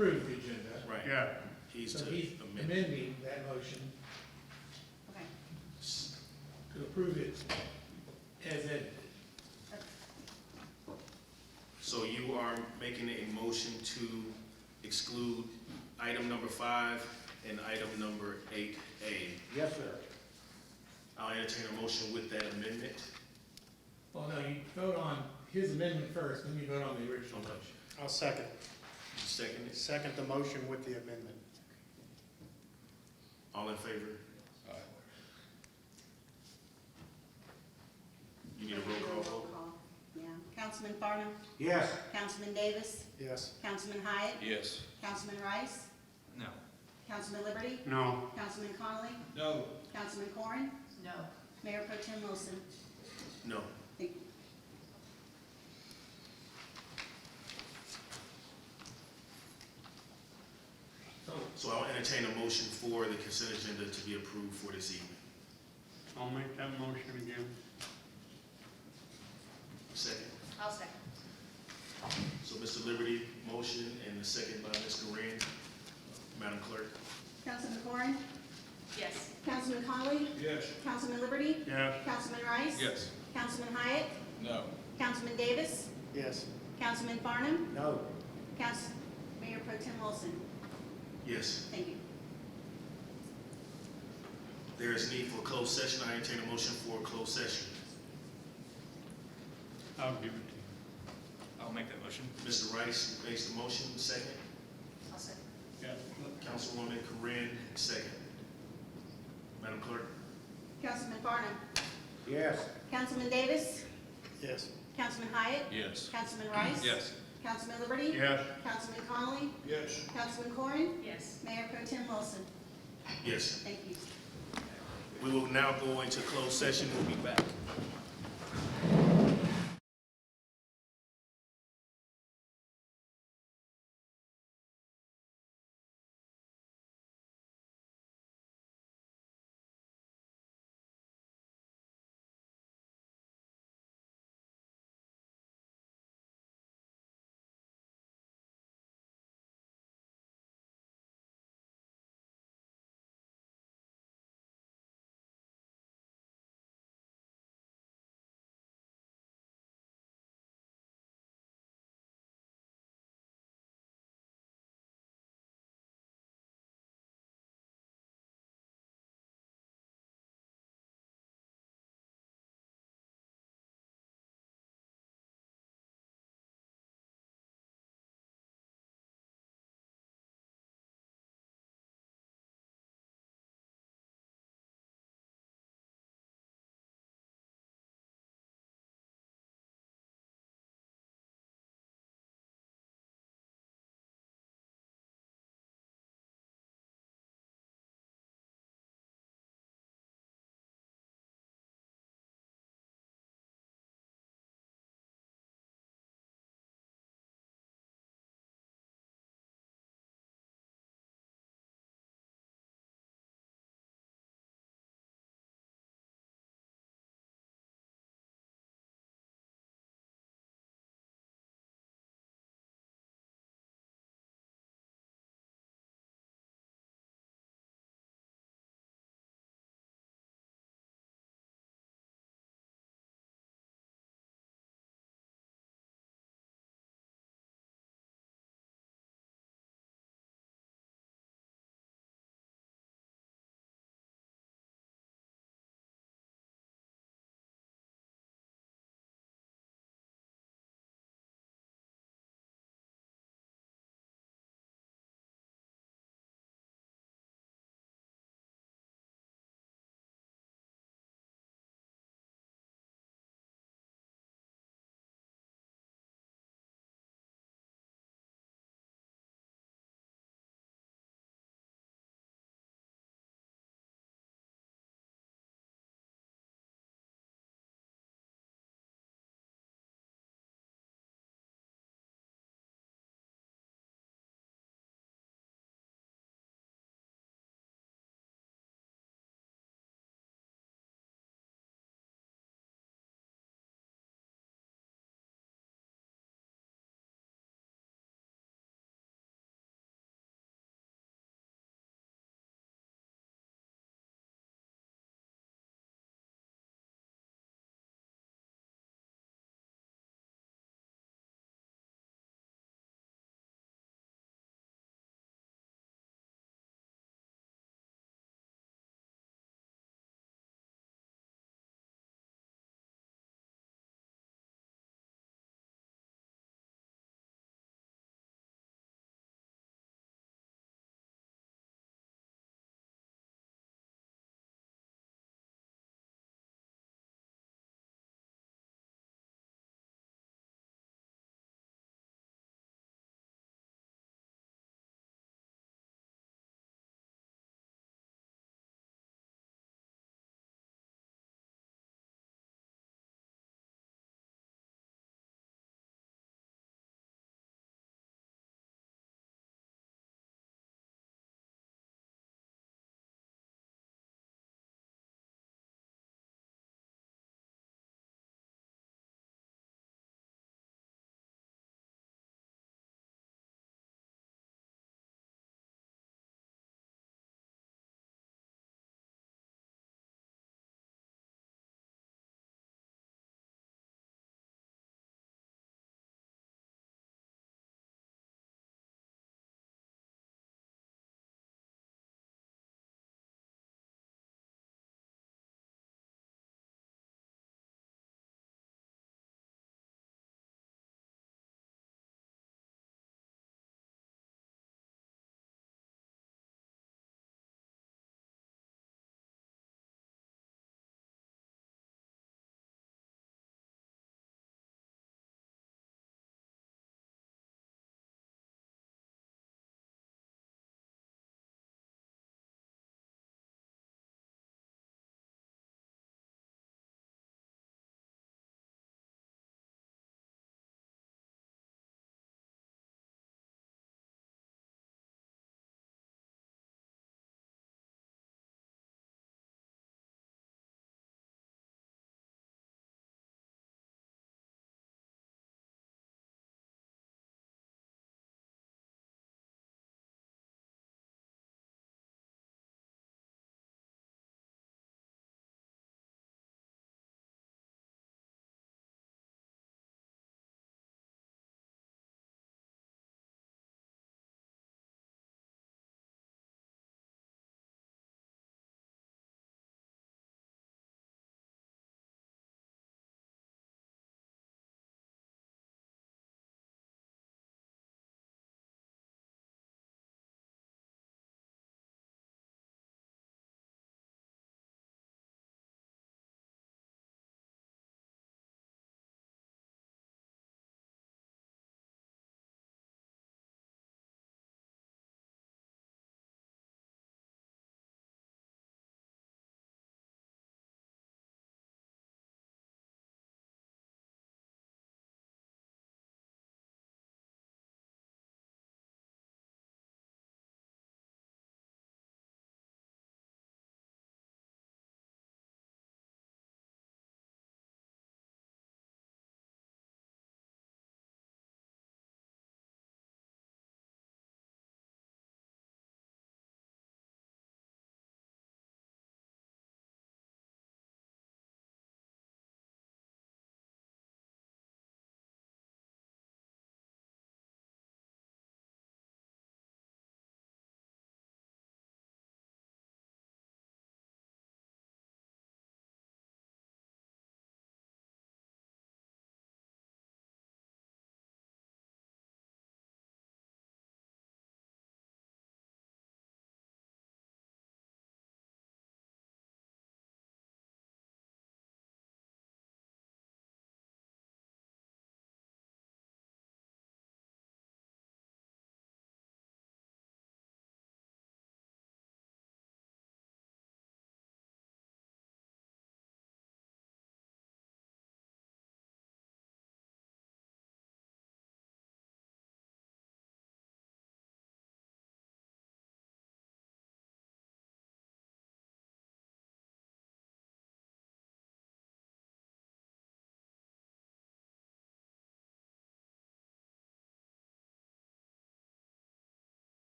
approve the agenda. Right. Yeah. He's So to he's amend. amending that motion Okay. to approve it as edited. So you are making a motion to exclude item number 5 and item number 8A. Yes, sir. I'll entertain a motion with that amendment. Well, no, you vote on his amendment first, then you vote on the original Okay. motion. I'll second. Second it. Second the motion with the amendment. All in favor? You need a roll call vote? Yeah. Councilman Farnum? Yes. Councilman Davis? Yes. Councilman Hyatt? Yes. Councilman Rice? No. Councilman Liberty? No. Councilman Connolly? No. Councilman Corn? No. Mayor Pro Tem Wilson? No. Thank you. So I'll entertain a motion for the consent agenda to be approved for this evening. I'll make that motion again. Second. I'll second. So Mr. Liberty, motion, and the second by Ms. Corinne. Madam Clerk? Councilman Corn? Yes. Councilman Connolly? Yes. Councilman Liberty? Yes. Councilman Rice? Yes. Councilman Hyatt? No. Councilman Davis? Yes. Councilman Farnum? No. Mayor Pro Tem Wilson? Yes. Thank you. There is need for a closed session. I entertain a motion for a closed session. I'll give it to you. I'll make that motion. Mr. Rice makes the motion, second. I'll second. Yeah. Councilwoman Corinne, second. Madam Clerk? Councilman Farnum? Yes. Councilman Davis? Yes. Councilman Hyatt? Yes. Councilman Rice? Yes. Councilman Liberty? Yes. Councilman Connolly? Yes. Councilman Corn? Yes. Mayor Pro Tem Wilson? Yes. Thank you. We will now go into closed session. We'll be back.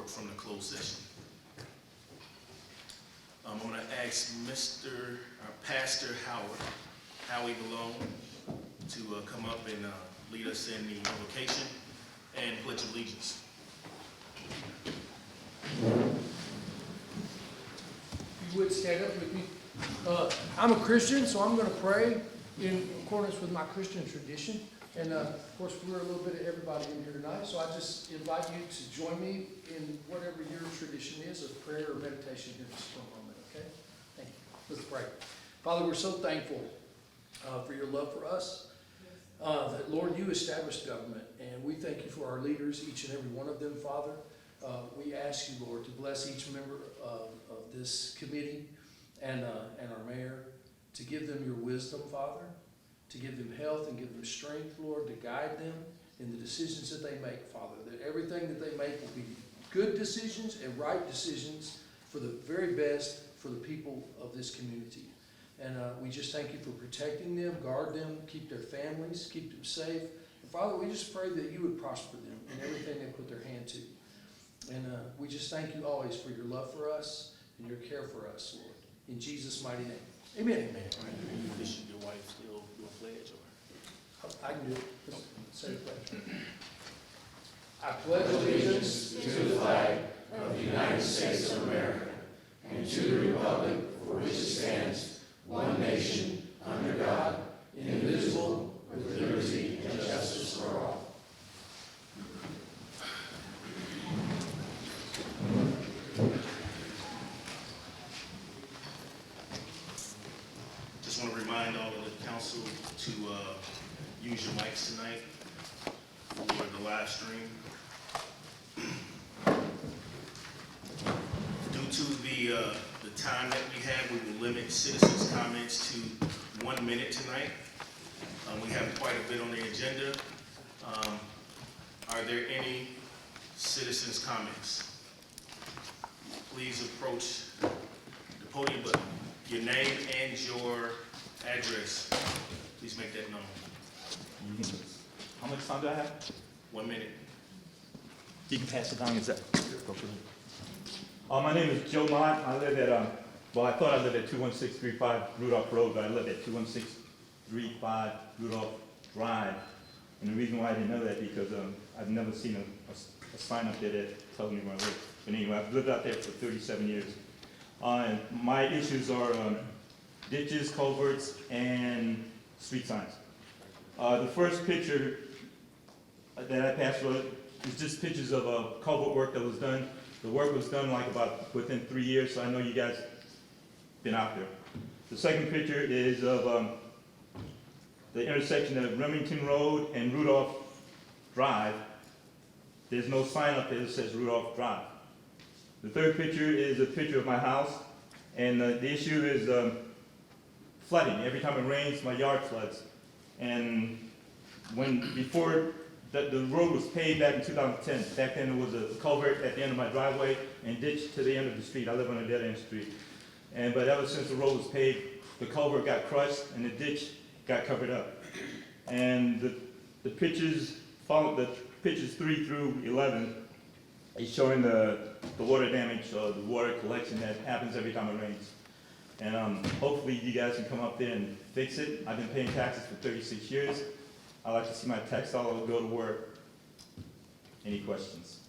report from the closed session. I'm gonna ask Pastor Howie Malone, to come up and lead us in the invocation and pledge of allegiance. If you would stand up with me. I'm a Christian, so I'm going to pray in accordance with my Christian tradition. And of course, we're a little bit of everybody in here tonight, so I just invite you to join me in whatever your tradition is of prayer or meditation here just for a moment, okay? Thank you. Let's pray. Father, we're so thankful for your love for us. That, Lord, you established government, and we thank you for our leaders, each and every one of them, Father. We ask you, Lord, to bless each member of this committee and our mayor, to give them your wisdom, Father, to give them health and give them strength, Lord, to guide them in the decisions that they make, Father, that everything that they make will be good decisions and right decisions for the very best for the people of this community. And we just thank you for protecting them, guard them, keep their families, keep them safe. And Father, we just pray that you would prosper them in everything they put their hand to. And we just thank you always for your love for us and your care for us, Lord. In Jesus' mighty name. Amen. Amen. Bishop, your wife still do a pledge, or? I can do it. Let's say the pledge. I pledge allegiance to the flag of the United States of America and to the republic for which it stands, one nation, under God, indivisible, with liberty and justice for all. Just want to remind all of the council to use your mics tonight for the live stream. Due to the time that we have, we will limit citizens' comments to 1 minute tonight. We have quite a bit on the agenda. Are there any citizens' comments? Please approach the podium, but your name and your address, please make that known. How much time do I have? 1 minute. You can pass it down. Is that? My name is Joe Mott. I live at, I thought I lived at 21635 Rudolph Road, but I live at 21635 Rudolph Drive. And the reason why I didn't know that because I've never seen a sign up there that tells me where I live. But anyway, I've lived out there for 37 years. And my issues are ditches, culverts, and street signs. The first picture that I passed is just pictures of culvert work that was done. The work was done like about within 3 years, so I know you guys been out there. The second picture is of the intersection of Remington Road and Rudolph Drive. There's no sign up there that says Rudolph Drive. The third picture is a picture of my house, and the issue is flooding. Every time it rains, my yard floods. And before the road was paved back in 2010, back then there was a culvert at the end of my driveway and ditch to the end of the street. I live on a dead-end street. But ever since the road was paved, the culvert got crushed and the ditch got covered up. And the pictures, the pictures 3 through 11, is showing the water damage or the water collection that happens every time it rains. And hopefully you guys can come up there and fix it. I've been paying taxes for 36 years. I like to see my tax dollar go to work. Any questions?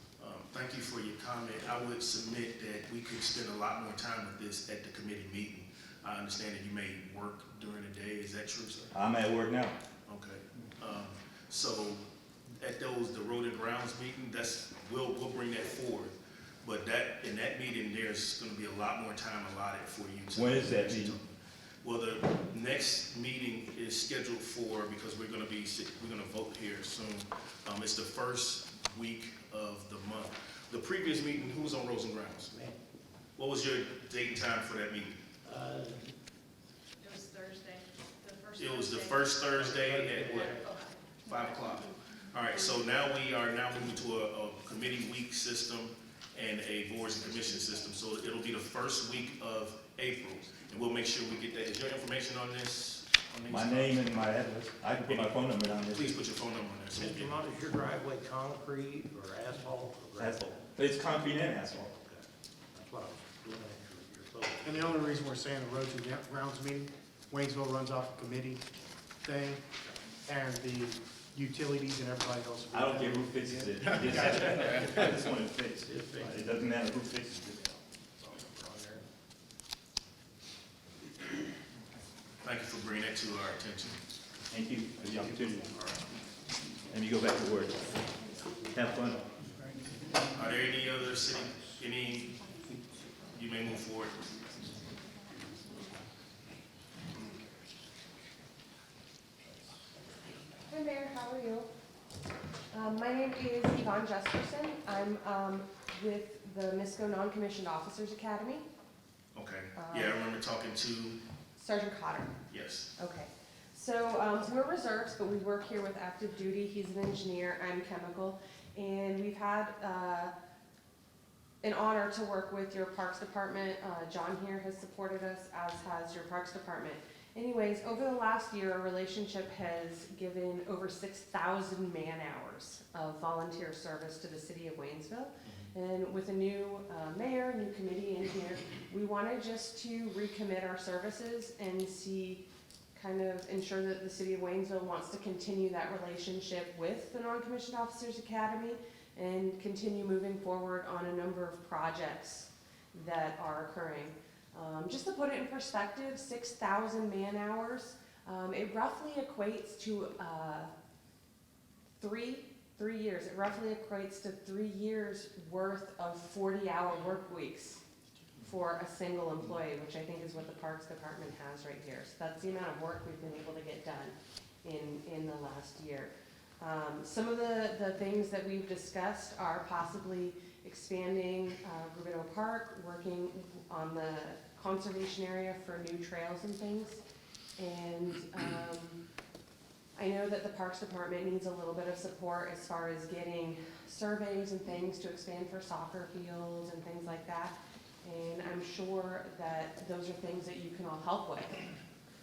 Thank you for your comment. I would submit that we could spend a lot more time with this at the committee meeting. I understand that you may work during the day. Is that true, sir? I'm at work now. Okay. So at the road and grounds meeting, we'll bring that forward. But in that meeting, there's going to be a lot more time allotted for you to. When is that meeting? Well, the next meeting is scheduled because we're going to vote here soon. It's the first week of the month. The previous meeting, who was on Roads and Grounds? What was your date and time for that meeting? It was Thursday, It was the first Thursday at what? 5 o'clock. All right, so now we are moving to a committee week system and a boards and commission system. So it'll be the first week of April, and we'll make sure we get that. Is your information on this? My name and my address. I can put my phone number down there. Please put your phone number on there. So Mr. Mott, is your driveway concrete or asphalt? Or gravel? Asphalt. It's concrete and asphalt. That's what I was looking at. And the only reason we're saying the roads and grounds meeting, Waynesville runs off a committee thing, and the utilities and everybody else. I don't care who fixes it. I just want it fixed. It doesn't matter who fixes it. Thank you for bringing that to our attention. Thank you for the opportunity. Let me go back to work. Have fun. Are there any other you may move forward. Hi Mayor, how are you? My name is Yvonne Jesperson. I'm with the MISCO Non-Commissioned Officers Academy. Okay, yeah, I remember talking to, Sergeant Cotter. yes. Okay. So we're reserves, but we work here with active duty. He's an engineer, I'm chemical. And we've had an honor to work with your Parks Department. John here has supported us, as has your Parks Department. Anyways, over the last year, our relationship has given over 6,000 man-hours of volunteer service to the city of Waynesville. And with a new mayor, new committee in here, we wanted just to recommit our services and see, kind of ensure that the city of Waynesville wants to continue that relationship with the Non-Commissioned Officers Academy and continue moving forward on a number of projects that are occurring. Just to put it in perspective, 6,000 man-hours, it roughly equates to 3 years. It roughly equates to 3 years worth of 40-hour work weeks for a single employee, which I think is what the Parks Department has right here. So that's the amount of work we've been able to get done in the last year. Some of the things that we've discussed are possibly expanding Rubino Park, working on the conservation area for new trails and things. And I know that the Parks Department needs a little bit of support as far as getting surveys and things to expand for soccer fields and things like that. And I'm sure that those are things that you can all help with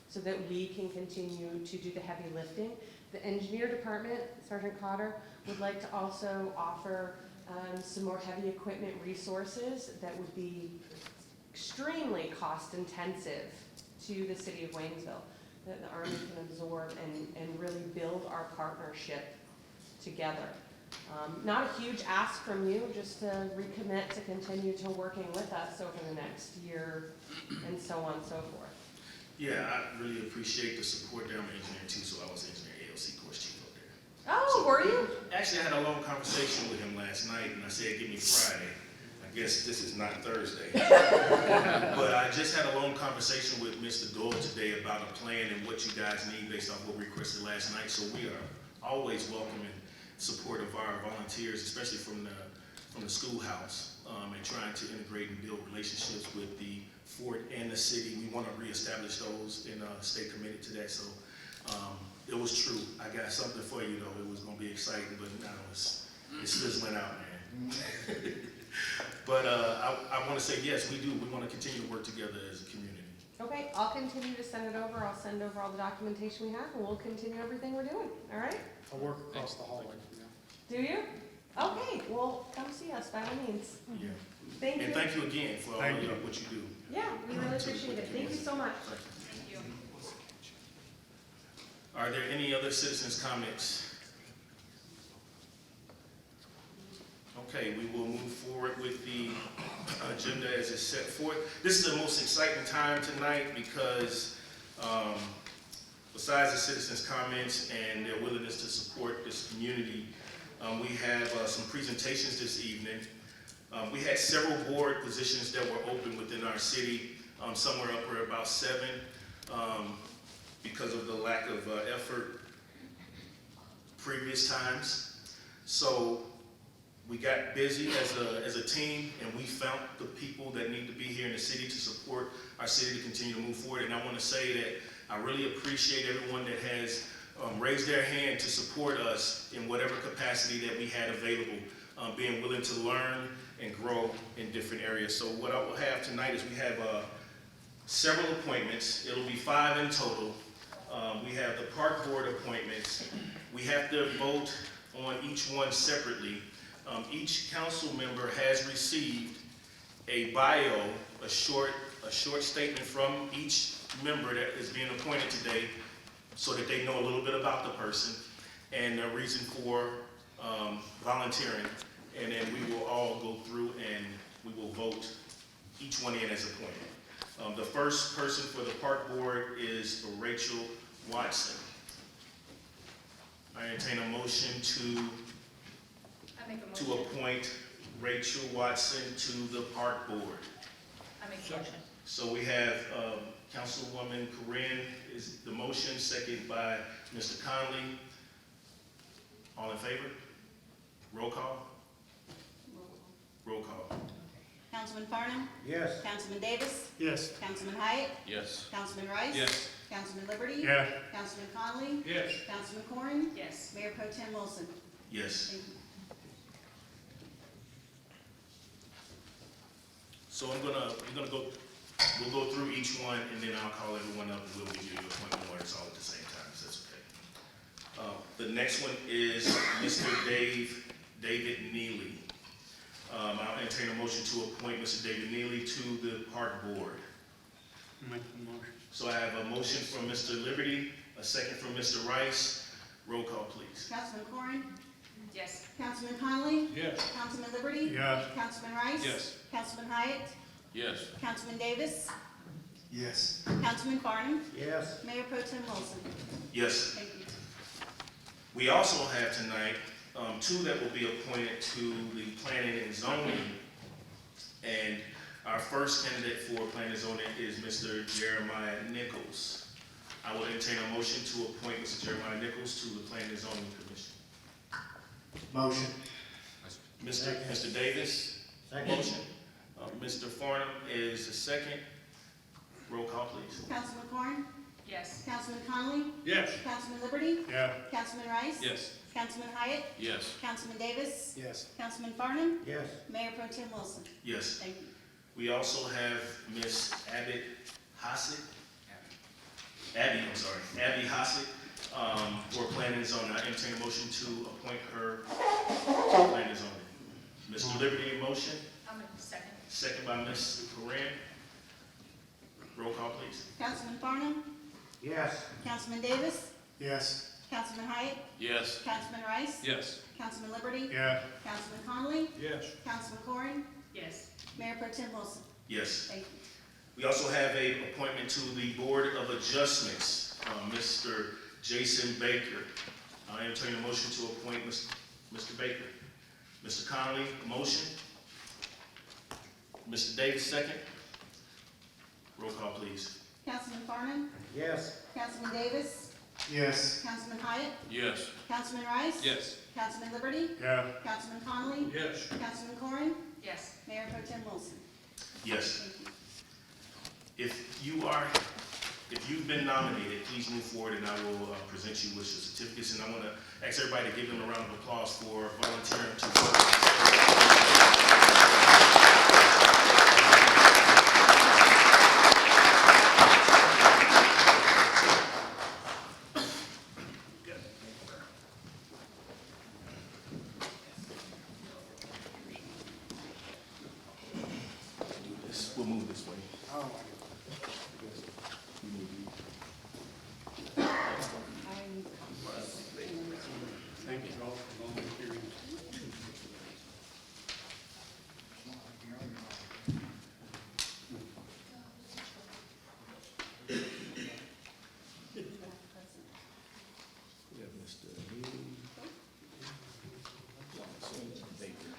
so that we can continue to do the heavy lifting. The engineer department, Sergeant Cotter, would like to also offer some more heavy equipment resources that would be extremely cost intensive to the city of Waynesville, that the Army can absorb and really build our partnership together. Not a huge ask from you, just to recommit to continue to working with us over the next year and so on and so forth. Yeah, I really appreciate the support there. I'm an engineer too, so I was engineer ALC course chief up there. Oh, were you? Actually, I had a long conversation with him last night, and I said, give me Friday. I guess this is not Thursday. But I just had a long conversation with Mr. Doyle today about a plan and what you guys need based on what we requested last night. So we are always welcoming support of our volunteers, especially from the schoolhouse, and trying to integrate and build relationships with the fort and the city. We want to reestablish those and stay committed to that. So it was true. I got something for you though. It was going to be exciting, but now it's fizzling out, man. But I want to say yes, we do. We want to continue to work together as a community. Okay, I'll continue to send it over. I'll send over all the documentation we have, and we'll continue everything we're doing. All right? I work across the hallway from you. Do you? Okay, well, come see us by all means. Yeah. Thank you. And thank you again for all Thank you. what you do. Yeah, we really appreciate it. Thank you so much. Thank you. Thank you. Are there any other citizens' comments? Okay, we will move forward with the agenda as it's set forth. This is the most exciting time tonight because besides the citizens' comments and their willingness to support this community, we have some presentations this evening. We had several board positions that were open within our city, somewhere upward about 7, because of the lack of effort previous times. So we got busy as a team, and we found the people that need to be here in the city to support our city to continue to move forward. And I want to say that I really appreciate everyone that has raised their hand to support us in whatever capacity that we had available, being willing to learn and grow in different areas. So what I will have tonight is we have several appointments. It'll be 5 in total. We have the park board appointments. We have to vote on each one separately. Each council member has received a bio, a short statement from each member that is being appointed today so that they know a little bit about the person and the reason for volunteering. And then we will all go through and we will vote each one in as appointed. The first person for the park board is Rachel Watson. I entertain a motion I make a to motion. appoint Rachel Watson to the park board. I make a motion. So we have Councilwoman Corinne is the motion, second by Mr. Conley. All in favor? Roll call? Roll call. Councilman Farnum? Yes. Councilman Davis? Yes. Councilman Hyatt? Yes. Councilman Rice? Yes. Councilman Liberty? Yeah. Councilman Conley? Yes. Councilman Corn? Yes. Mayor Pro Tem Wilson? Yes. Thank you. So we'll go through each one and then I'll call everyone up and we'll give you the appointment orders all at the same time, if that's okay. The next one is Mr. David Neely. I'll entertain a motion to appoint Mr. David Neely to the park board. Make the motion. So I have a motion from Mr. Liberty, a second from Mr. Rice. Roll call, please. Councilman Corn? Yes. Councilman Conley? Yes. Councilman Liberty? Yes. Councilman Rice? Yes. Councilman Hyatt? Yes. Councilman Davis? Yes. Councilman Farnum? Yes. Mayor Pro Tem Wilson? Yes. Thank you. We also have tonight two that will be appointed to the planning and zoning. And our first candidate for planning and zoning is Mr. Jeremiah Nichols. I will entertain a motion to appoint Mr. Jeremiah Nichols to the planning and zoning commission. Motion. Mr. Davis? Motion. Mr. Farnum is the second. Roll call, please. Councilman Corn? Yes. Councilman Conley? Yes. Councilman Liberty? Yeah. Councilman Rice? Yes. Councilman Hyatt? Yes. Councilman Davis? Yes. Councilman Farnum? Yes. Mayor Pro Tem Wilson? Yes. Thank you. We also have Miss Abby Hassett, for planning and zoning. I entertain a motion to appoint her to planning and zoning. Mr. Liberty, a motion, I'll make a second. second by Ms. Corinne. Roll call, please. Councilman Farnum? Yes. Councilman Davis? Yes. Councilman Hyatt? Yes. Councilman Rice? Yes. Councilman Liberty? Yeah. Councilman Conley? Yes. Councilman Corn? Yes. Mayor Pro Tem Wilson? Yes. Thank you. We also have a appointment to the Board of Adjustments, Mr. Jason Baker. I entertain a motion to appoint Mr. Baker. Mr. Conley, a motion. Mr. Davis, second. Roll call, please. Councilman Farnum? Yes. Councilman Davis? Yes. Councilman Hyatt? Yes. Councilman Rice? Yes. Councilman Liberty? Yeah. Councilman Conley? Yes. Councilman Corn? Yes. Mayor Pro Tem Wilson? Yes. Thank you. If you've been nominated, please move forward and I will present you with your certificates. And I want to ask everybody to give them a round of applause for volunteering to work. We'll move this way. Thank you all for volunteering. We have Mr. Neely, Johnson, Baker.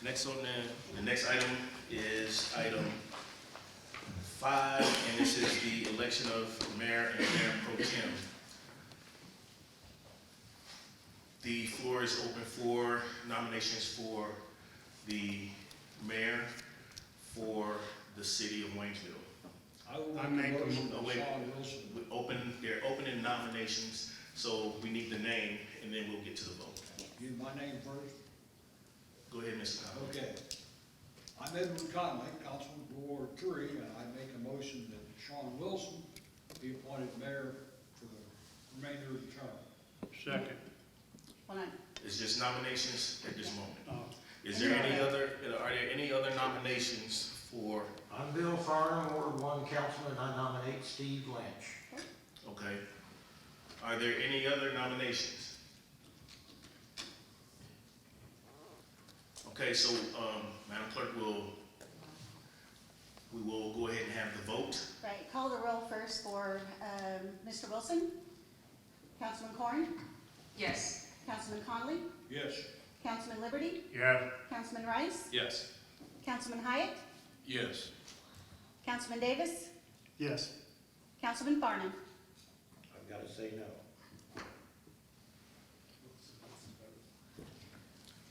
Next on the next item is item 5, and this is the election of mayor and mayor pro tem. The floor is open for nominations for the mayor for the city of Waynesville. I make a motion. Oh, wait. They're opening nominations, so we need the name, and then we'll get to the vote. Use my name first? Go ahead, Mr. Conley. Okay. I'm Edward Conley, Councilman for Ward 3, and I make a motion that Sean Wilson be appointed mayor for the remainder of the term. Second. Hold on. It's just nominations at this moment. Oh. Is there any other, are there any other nominations for, I'm Bill Farnham, Ward 1 Councilman. I nominate Steve Lynch. okay. Are there any other nominations? Okay, so, Madam Clerk, we will go ahead and have the vote. Right, call the roll first for Mr. Wilson. Councilman Corn, Yes. Councilman Conley, Yes. Councilman Liberty, Yeah. Councilman Rice, Yes. Councilman Hyatt, Yes. Councilman Davis, Yes. Councilman Farnham. I've got to say no.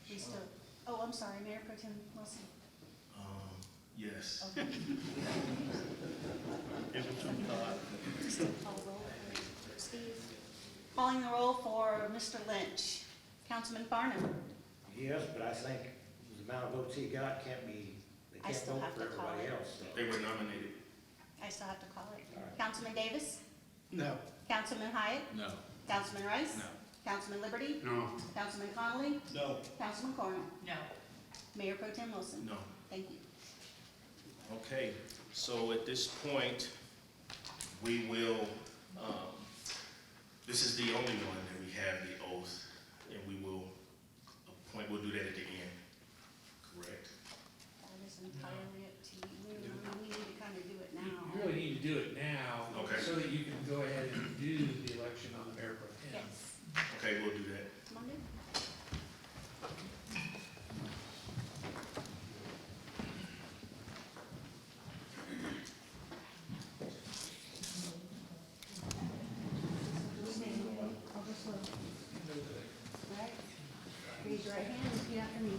We still, oh, I'm sorry, Mayor Pro Tem Wilson. Yes. Okay. Give it some thought. Still call the roll for Steve. Calling the roll for Mr. Lynch. Councilman Farnham. Yes, but I think the amount of votes he got can't be, they I can't still vote have for to call everybody it. else. so. They were nominated. I still have to call it. All right. Councilman Davis, No. Councilman Hyatt, No. Councilman Rice. No. Councilman Liberty, No. Councilman Conley, No. Councilman Corn. No. Mayor Pro Tem Wilson. No. Thank you. Okay, so at this point, we will, this is the only one that we have the oath, and we will appoint, we'll do that at the end, correct? That is entirely up to you. We need to kind of do it now. You really need to do it now. Okay. So that you can go ahead and do the election on the mayor pro tem. Yes. Okay, we'll do that. Come on, dude. I'll just look. All right. Raise your right hand and repeat after me.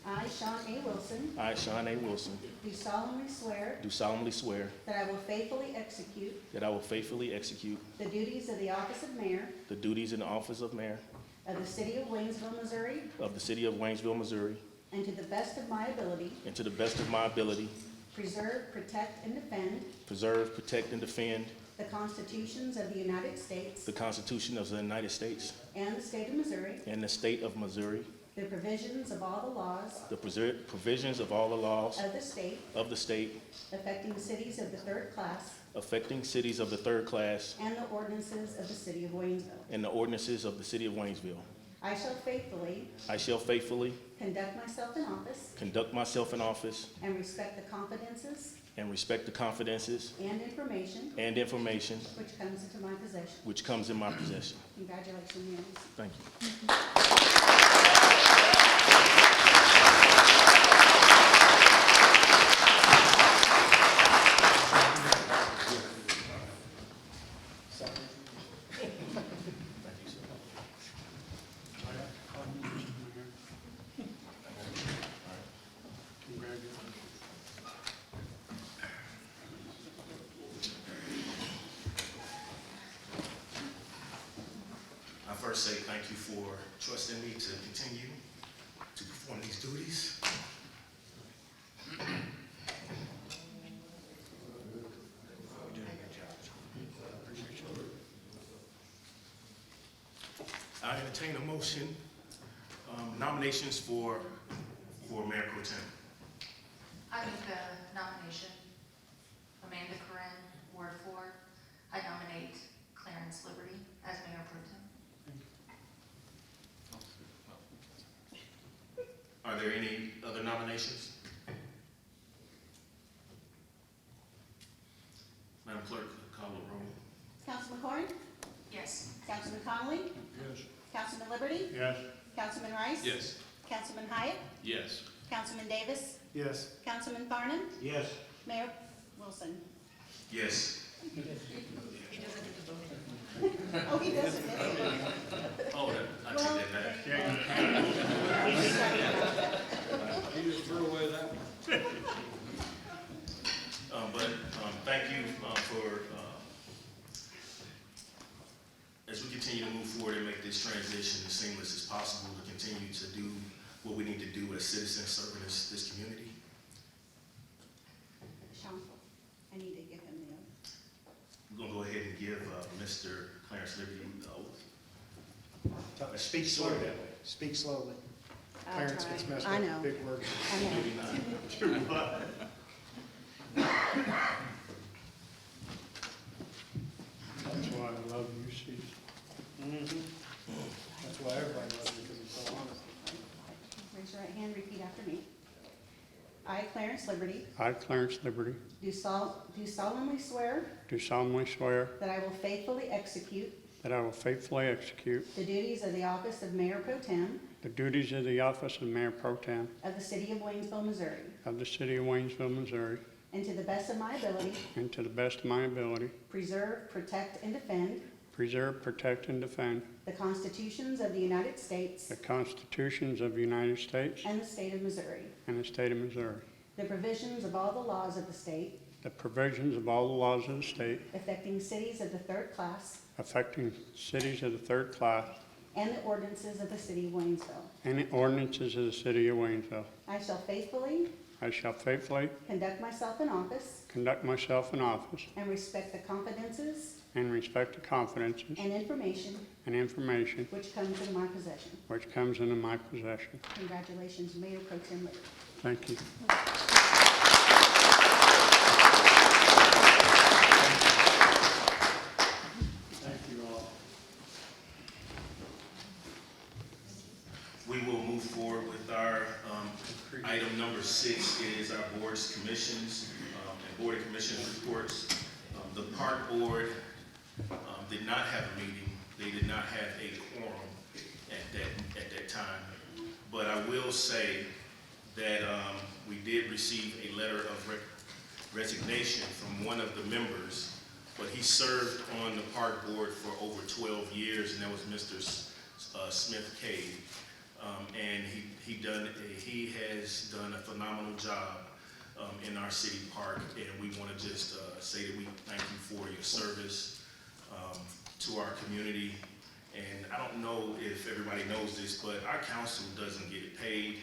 I, Sean A. Wilson, I, Sean A. Wilson, do solemnly swear do solemnly swear that I will faithfully execute that I will faithfully execute the duties of the office of mayor the duties in the office of mayor of the city of Waynesville, Missouri, of the city of Waynesville, Missouri, and to the best of my ability, and to the best of my ability, preserve, protect, and defend preserve, protect, and defend the constitutions of the United States the Constitution of the United States and the state of Missouri, and the state of Missouri, the provisions of all the laws the provisions of all the laws of the state affecting cities of the third class affecting cities of the third class and the ordinances of the city of Waynesville. and the ordinances of the city of Waynesville. I shall faithfully conduct myself in office and respect the confidences and respect the confidences and information which comes into my comes in my possession. possession. Congratulations, Mayor. Thank you. I first say thank you for trusting me to continue to perform these duties. I entertain a motion, nominations for Mayor Pro Tem. I make the nomination. Amanda Corinne, Ward 4. I nominate Clarence Liberty as Mayor Pro Tem. Are there any other nominations? Madam Clerk, call the roll. Councilman Corn, Yes. Councilman Conley, Yes. Councilman Liberty, Yes. Councilman Rice. Yes. Councilman Hyatt, Yes. Councilman Davis, Yes. Councilman Farnum, Yes. Mayor Wilson. Yes. Oh, he doesn't. Oh, I take Well, that back. You just threw away that one. Thank you for, as we continue to move forward and make this transition as seamless as possible, to continue to do what we need to do as citizens serving this community. Sean, I need to give him the oath. We're gonna go ahead and give Mr. Clarence Liberty the oath. Speak slowly. Speak slowly. I'll Clarence try. gets messed I up, know. big words. I know. That's why I love you, Steve. That's why everybody loves you, because it's so honest. Raise your right hand, repeat after me. I, Clarence Liberty, I, Clarence Liberty, do solemnly swear do solemnly swear that I will faithfully execute that I will faithfully execute the duties of the office of Mayor Pro Tem the duties of the office of Mayor Pro Tem of the City of Waynesville, Missouri, of the City of Waynesville, Missouri, and to the best of my ability, and to the best of my ability, preserve, protect, and defend preserve, protect, and defend the constitutions of the United States the constitutions of the United States and the state of Missouri, and the state of Missouri, the provisions of all the laws of the state the provisions of all the laws of the state affecting cities of the third class, affecting cities of the third class, and the ordinances of the City of Waynesville. and the ordinances of the City of Waynesville. I shall faithfully I shall faithfully conduct myself in office conduct myself in office and respect the confidences and respect the confidences and information and information which comes into my possession. which comes into my possession. Congratulations, Mayor Pro Tem Liberty. Thank you. Thank you all. We will move forward with our item number 6 is our boards, commissions, and board of commissioners reports. The park board did not have a meeting. They did not have a quorum at that time. But I will say that we did receive a letter of resignation from one of the members, but he served on the park board for over 12 years, and that was Mr. Smith Cade. And he has done a phenomenal job in our city park, and we want to just say that we thank you for your service to our community. And I don't know if everybody knows this, but our council doesn't get paid,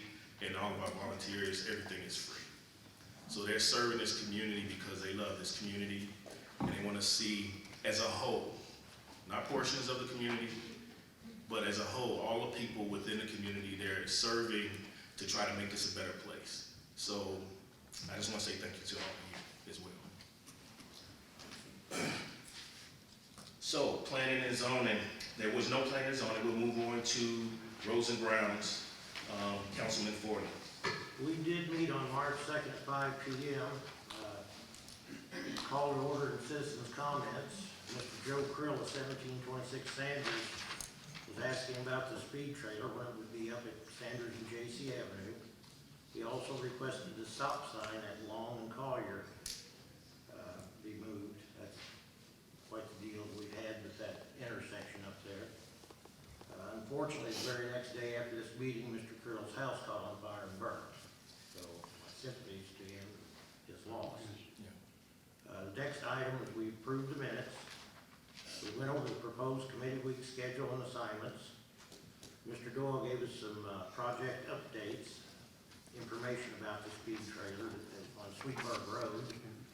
and all of our volunteers, everything is free. So they're serving this community because they love this community, and they want to see as a whole, not portions of the community, but as a whole, all the people within the community, they're serving to try to make this a better place. So I just want to say thank you to all of you as well. So planning and zoning, there was no planning and zoning. We'll move on to Roads and Grounds. Councilman Ford. We did meet on March 2nd at 5 p.m. Call to order and citizens' comments. Mr. Joe Krill of 1726 Sanders was asking about the speed trailer when it would be up at Sanders and J.C. Avenue. He also requested the stop sign at Long and Collier be moved. That's quite the deal we've had with that intersection up there. Unfortunately, the very next day after this meeting, Mr. Krill's house caught on fire and burned. So my sympathies to him, his loss. The next item is we approved the minutes. We went over the proposed committee week schedule and assignments. Mr. Doyle gave us some project updates, information about the speed trailer on Sweetburg Road,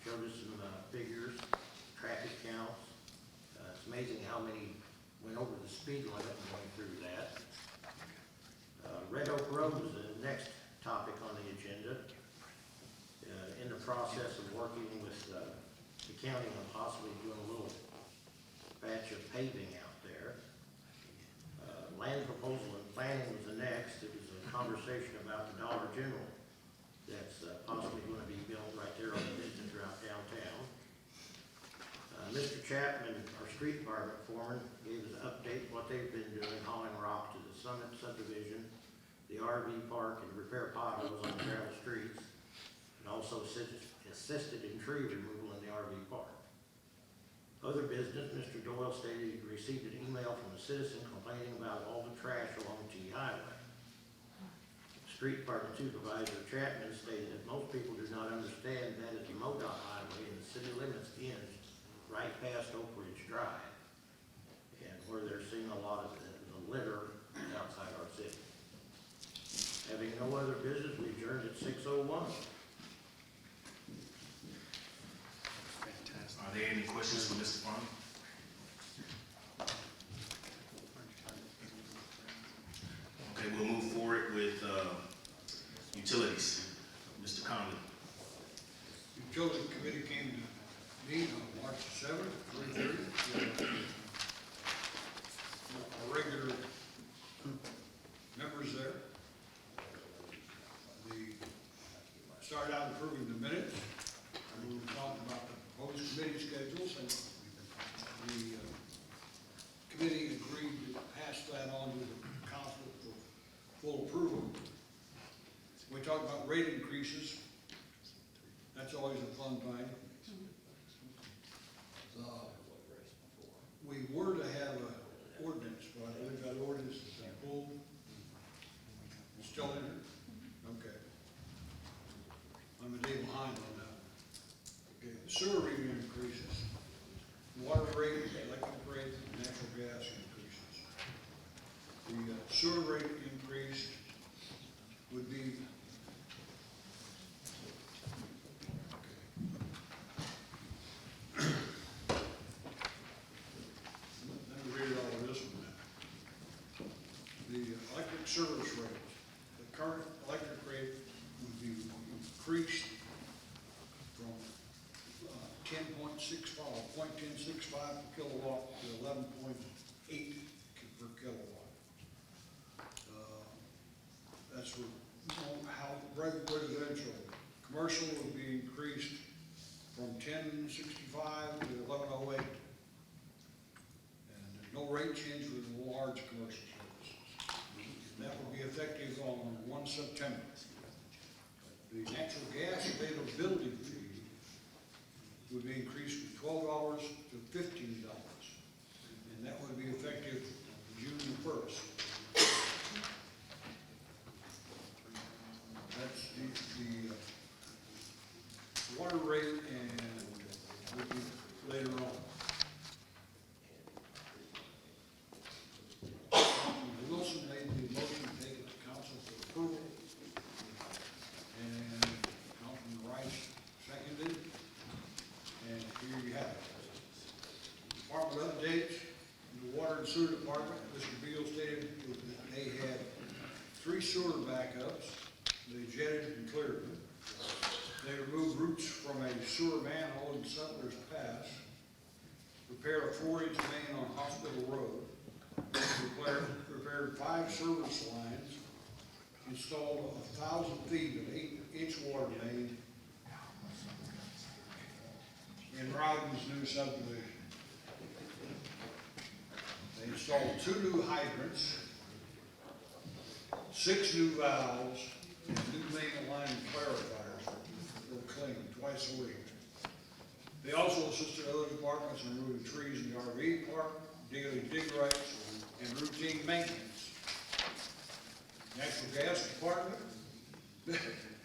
showed us some figures, traffic counts. It's amazing how many went over the speed limit going through that. Red Oak Road was the next topic on the agenda. In the process of working with the county on possibly doing a little batch of paving out there. Land proposal and planning was the next. It was a conversation about the Dollar General that's possibly going to be built right there on the business route downtown. Mr. Chapman, our street department foreman, gave us an update what they've been doing, hauling rock to the Summit subdivision the RV park and repair potholes on gravel streets, and also assisted in tree removal in the RV park. Other business, Mr. Doyle stated he received an email from a citizen complaining about all the trash along T Highway. Street Department Supervisor Chapman stated that most people do not understand that is the MoDOT highway and the city limits ends right past Oak Ridge Drive, and where they're seeing a lot of the litter outside our city. Having no other business, we adjourned at 6:01. Are there any questions for Mr. Farmer? Okay, we'll move forward with utilities. Mr. Conley. Utility Committee came to meet on March 7th, 3:30. Our regular members there. Started out approving the minutes. We were talking about the proposed committee schedules, and the committee agreed to pass that on to the council for full approval. We talked about rate increases. That's always a fun thing. We were to have an ordinance, but I believe that ordinance is pulled. It's still in there? Okay. I'm a day behind on that. Okay, the sewer rate increases, water rate, electric rate, natural gas increases. The sewer rate increase would be, let me read all of this one now. The electric service rate, the current electric rate would be increased from 0.1065 per kilowatt to 11.8 per kilowatt. That's for, how residential. Commercial would be increased from 1065 to 1108. And there's no rate change for the large commercial services. And that will be effective on 1 September. The natural gas availability fee would be increased from $12 to $15, and that would be effective June 1st. That's the water rate, and would be later on. Wilson made the motion to take it to council for approval. And Councilman Rice seconded, and here you have it. Department updates, the water and sewer department, Mr. Beal stated that they had 3 sewer backups. They jetted and cleared them. They removed roots from a sewer manhole in Sutler's Pass, repaired a 4-inch main on Hospital Road, repaired 5 service lines, installed 1,000 feet of 8-inch water main in Rowden's new subdivision. They installed 2 new hydrants, 6 new valves, and new main line clarifiers were cleaned twice a week. They also assisted other departments in removing trees in the RV park, daily dig rights, and routine maintenance. Natural gas department,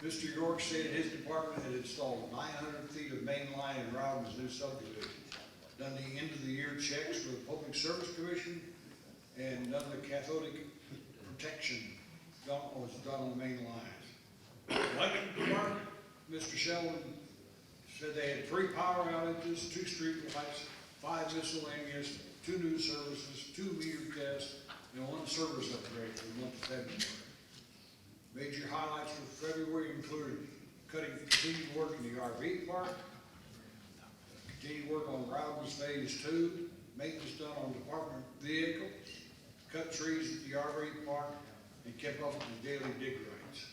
Mr. York stated his department had installed 900 feet of main line in Rowden's new subdivision, done the end of the year checks for the Public Service Commission, and done the cathodic protection was done on the main lines. Electric department, Mr. Sheldon said they had 3 power outages, 2 street lights, 5 miscellaneous, 2 new services, 2 meter tests, and 1 service upgrade for the month of February. Major highlights for February included continued work in the RV park, continued work on Rowden's Phase 2, maintenance done on department vehicles, cut trees at the RV park, and kept up with the daily dig rights.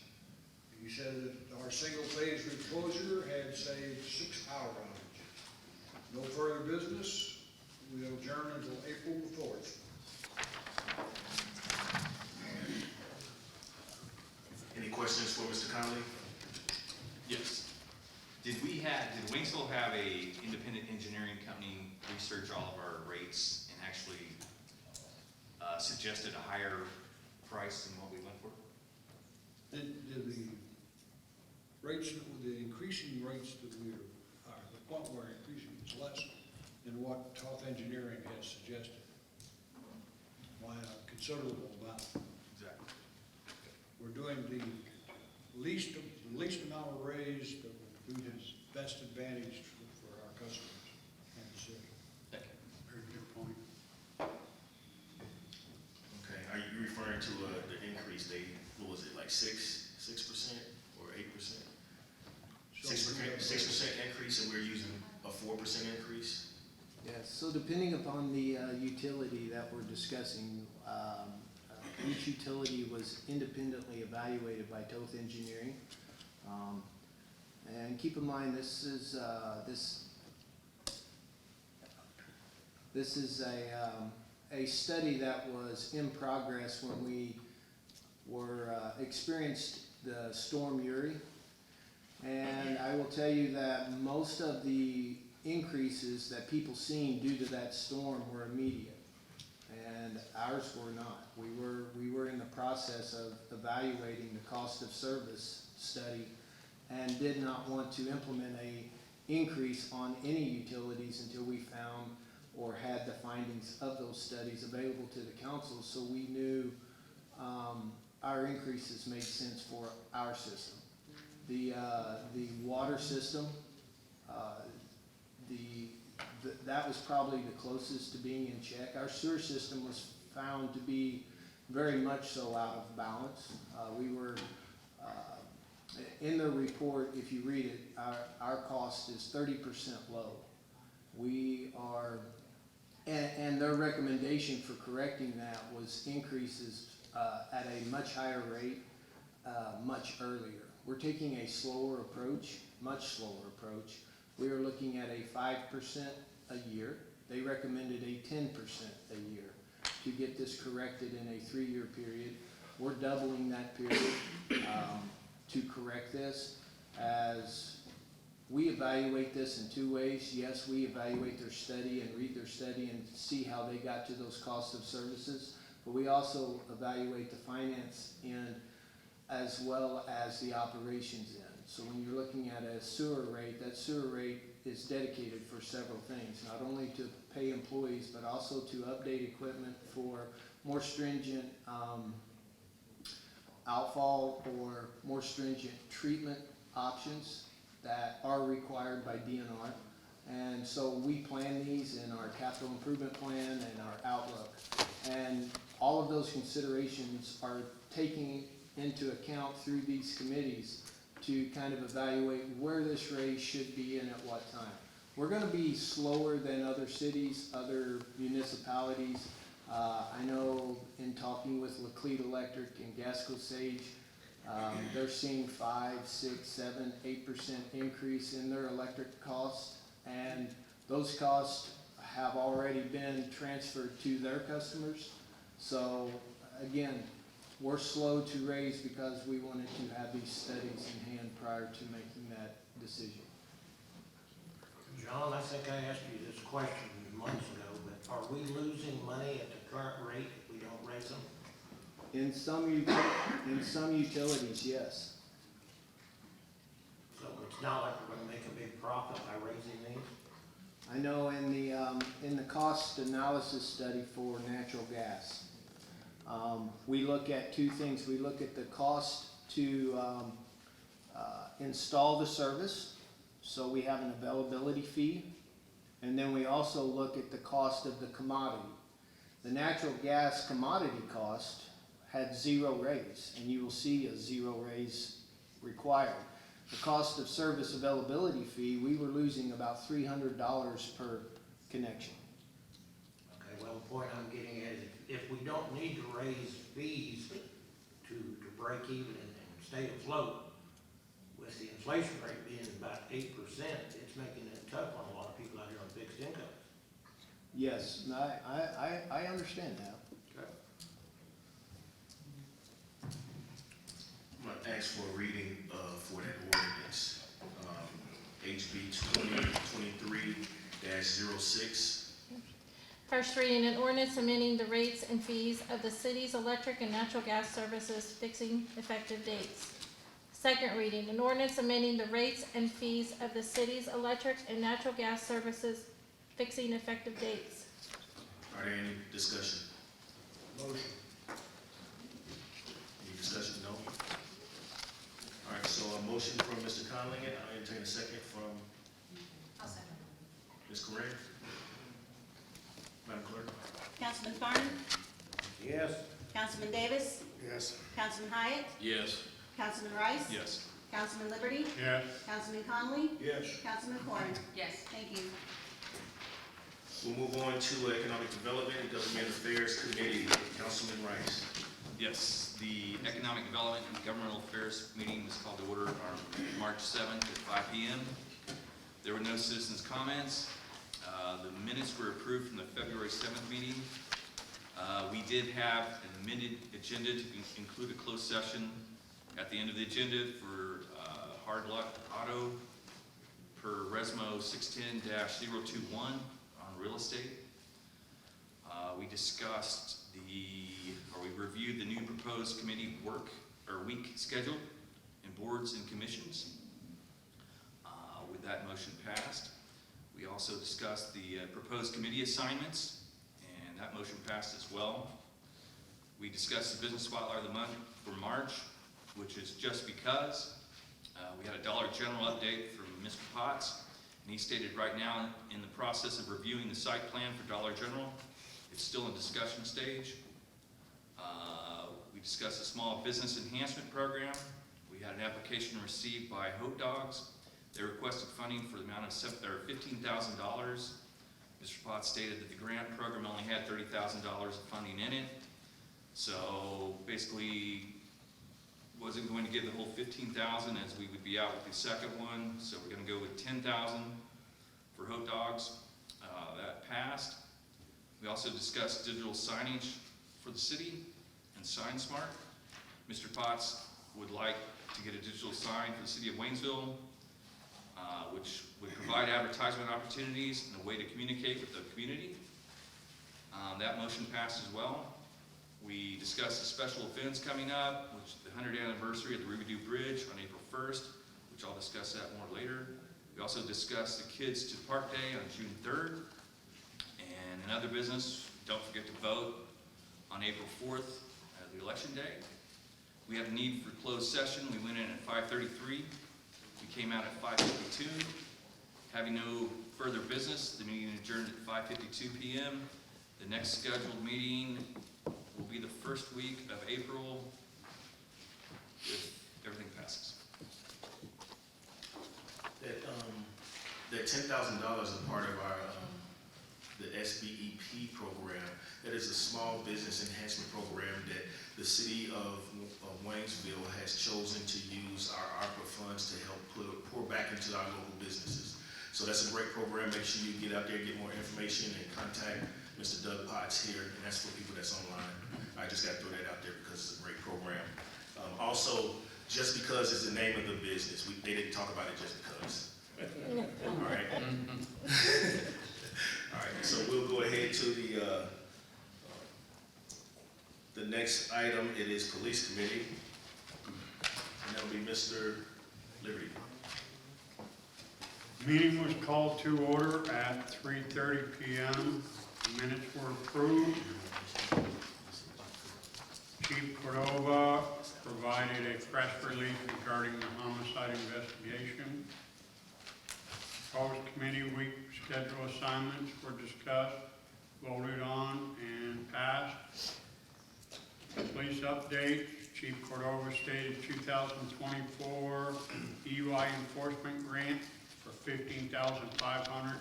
He said that our single phase reclosure had saved 6 power outages. No further business. We'll adjourn until April the 4th. questions for Mr. Conley? Yes. Did Waynesville have a independent engineering company research all of our rates and actually suggested a higher price than what we went for? The rates, the increasing rates that the point we're increasing is less than what top engineering has suggested. By a considerable amount. Exactly. We're doing the least amount of raise that will be his best advantage for our customers and the city. Thank you. Very good point. Okay, are you referring to the increase, what was it, like 6% or 8%? 6% increase, and we're using a 4% increase? Yes, so depending upon the utility that we're discussing, each utility was independently evaluated by Toth Engineering. And keep in mind, this is a study that was in progress when we experienced the Storm Uri. And I will tell you that most of the increases that people seen due to that storm were immediate, and ours were not. We were in the process of evaluating the cost of service study and did not want to implement a increase on any utilities until we found or had the findings of those studies available to the council, so we knew our increases made sense for our system. The water system, that was probably the closest to being in check. Our sewer system was found to be very much so out of balance. We were, in the report, if you read it, our cost is 30% low. We are, and their recommendation for correcting that was increases at a much higher rate, much earlier. We're taking a slower approach, much slower approach. We are looking at a 5% a year. They recommended a 10% a year to get this corrected in a 3-year period. We're doubling that period to correct this. As we evaluate this in 2 ways. Yes, we evaluate their study and read their study and see how they got to those costs of services, but we also evaluate the finance end as well as the operations end. So when you're looking at a sewer rate, that sewer rate is dedicated for several things, not only to pay employees, but also to update equipment for more stringent outfall or more stringent treatment options that are required by DNR. And so we plan these in our capital improvement plan and our outlook. And all of those considerations are taking into account through these committees to kind of evaluate where this raise should be and at what time. We're going to be slower than other cities, other municipalities. I know in talking with Laclede Electric and Gasco Sage, they're seeing 5, 6, 7, 8% increase in their electric costs, and those costs have already been transferred to their customers. So again, we're slow to raise because we wanted to have these studies in hand prior to making that decision. John, I think I asked you this question months ago, but are we losing money at the current rate if we don't raise them? In some utilities, yes. So it's not like we're gonna make a big profit by raising these? I know in the cost analysis study for natural gas, we look at 2 things. We look at the cost to install the service, so we have an availability fee, and then we also look at the cost of the commodity. The natural gas commodity cost had 0 raise, and you will see a 0 raise required. The cost of service availability fee, we were losing about $300 per connection. Okay, well, the point I'm getting at is if we don't need to raise fees to break even and stay afloat, with the inflation rate being about 8%, it's making it tough on a lot of people out here on fixed incomes. Yes, I understand that. Okay. I'm gonna ask for a reading, for that ordinance, HB 2023-06. First reading, an ordinance amending the rates and fees of the city's electric and natural gas services, fixing effective dates. Second reading, an ordinance amending the rates and fees of the city's electric and natural gas services, fixing effective dates. Are there any discussion? Motion. Any discussion? No? All right, so a motion from Mr. Conley, I'll entertain a second from I'll second. Ms. Corinne. Madam Clerk? Councilman Farnum? Yes. Councilman Davis? Yes. Councilman Hyatt? Yes. Councilman Rice? Yes. Councilman Liberty? Yes. Councilman Conley? Yes. Councilman Corn? Yes. Thank you. We'll move on to Economic Development and Government Affairs Committee. Councilman Rice. Yes, the Economic Development and Governmental Affairs meeting was called to order on March 7th at 5 p.m. There were no citizens' comments. The minutes were approved from the February 7th meeting. We did have an amended agenda to include a closed session at the end of the agenda for Hard Luck Auto per Resmo 610-021 on real estate. We discussed we reviewed the new proposed committee week schedule and boards and commissions. With that motion passed. We also discussed the proposed committee assignments, and that motion passed as well. We discussed the business spotlight of the month for March, which is just because. We had a Dollar General update from Mr. Potts, and he stated right now in the process of reviewing the site plan for Dollar General. It's still in discussion stage. We discussed a small business enhancement program. We had an application received by Hope Dogs. They requested funding for the amount of $15,000. Mr. Potts stated that the grant program only had $30,000 of funding in it. So basically, wasn't going to give the whole $15,000 as we would be out with the second one. So we're going to go with $10,000 for Hope Dogs. That passed. We also discussed digital signage for the city and SignSmart. Mr. Potts would like to get a digital sign for the city of Waynesville, which would provide advertisement opportunities and a way to communicate with the community. That motion passed as well. We discussed the special events coming up, which is the 100th anniversary of the Ruby Bridge on April 1st, which I'll discuss that more later. We also discussed the Kids to Park Day on June 3rd. And in other business, don't forget to vote on April 4th, the election day. We had a need for closed session. We went in at 5:33. We came out at 5:52. Having no further business, the meeting adjourned at 5:52 p.m. The next scheduled meeting will be the first week of April if everything passes. That $10,000 is part of our the SBEP program. That is a small business enhancement program that the city of Waynesville has chosen to use our ARPA funds to help pour back into our local businesses. So that's a great program. Make sure you get out there, get more information, and contact Mr. Doug Potts here, and that's for people that's online. I just got to throw that out there because it's a great program. Also, just because it's the name of the business, they didn't talk about it just because. All right. All right, so we'll go ahead to the next item. It is Police Committee, and that'll be Mr. Liberty. Meeting was called to order at 3:30 p.m. The minutes were approved. Chief Cordova provided a press release regarding the homicide investigation. Proposed committee week schedule assignments were discussed, voted on, and passed. Police update, Chief Cordova stated 2024 DUI enforcement grant for $15,500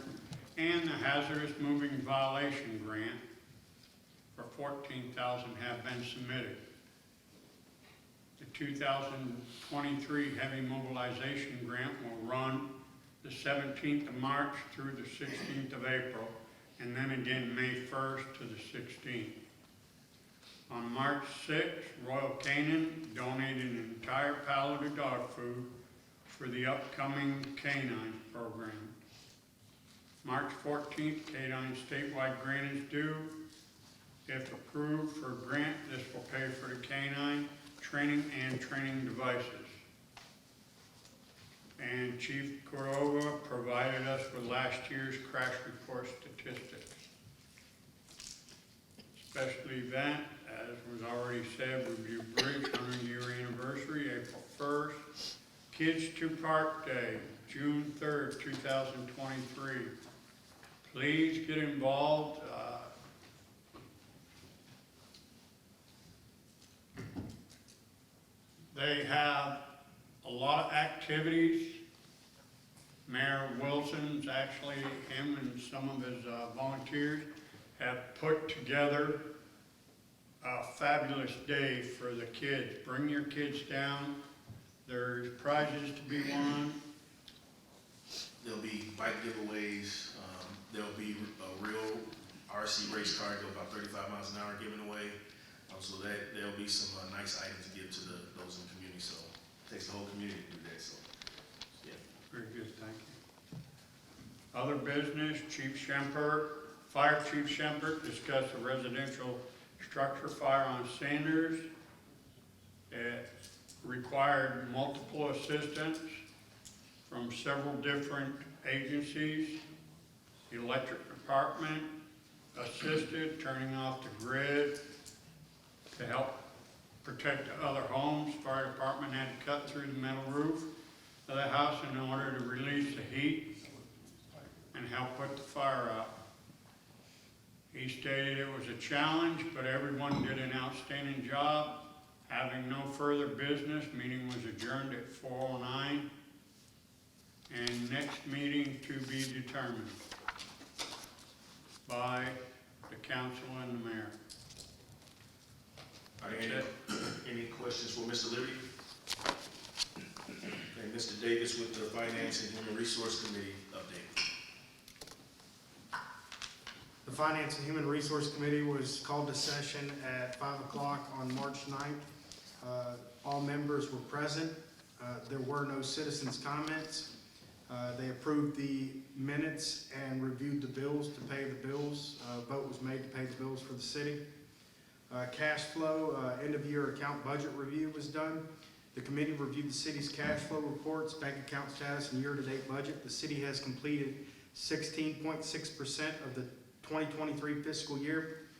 and the hazardous moving violation grant for $14,000 have been submitted. The 2023 heavy mobilization grant will run the 17th of March through the 16th of April, and then again May 1st to the 16th. On March 6th, Royal Canin donated an entire pallet of dog food for the upcoming canine program. March 14th, Canine statewide grant is due. If approved for grant, this will pay for the canine training and training devices. And Chief Cordova provided us with last year's crash report statistics. Special event, as was already said, Review Bridge 100-year anniversary, April 1st. Kids to Park Day, June 3rd, 2023. Please get involved. They have a lot of activities. Mayor Wilson's actually, him and some of his volunteers have put together a fabulous day for the kids. Bring your kids down. There's prizes to be won. There'll be bike giveaways. There'll be a real RC race car, go about 35 miles an hour given away. So that there'll be some nice items to give to those in the community. So it takes the whole community to do that. So yeah. Very good, thank you. Other business, Chief Shempert, Fire Chief Shempert discussed a residential structure fire on Sanders. It required multiple assistance from several different agencies. The electric department assisted turning off the grid to help protect the other homes. Fire department had to cut through the metal roof of the house in order to release the heat and help put the fire out. He stated it was a challenge, but everyone did an outstanding job. Having no further business, meeting was adjourned at 4:09. And next meeting to be determined by the council and the mayor. Are there any questions for Mr. Liberty? Okay, Mr. Davis with the Finance and Human Resource Committee update. The Finance and Human Resource Committee was called to session at 5 o'clock on March 9th. All members were present. There were no citizens' comments. They approved the minutes and reviewed the bills to pay the bills. Vote was made to pay the bills for the city. Cash flow, end of year account budget review was done. The committee reviewed the city's cash flow reports, bank account status, and year-to-date budget. The city has completed 16.6% of the 2023 fiscal year,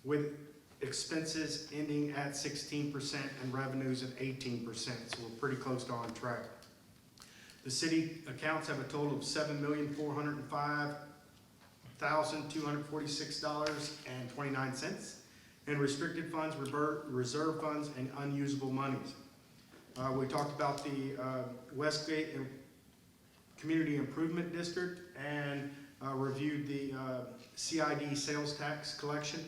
with expenses ending at 16% and revenues at 18%. So we're pretty close to on track. The city accounts have a total of $7,405,246.29 in restricted funds, reserve funds, and unusable monies. We talked about the Westgate Community Improvement District and reviewed the CID sales tax collection.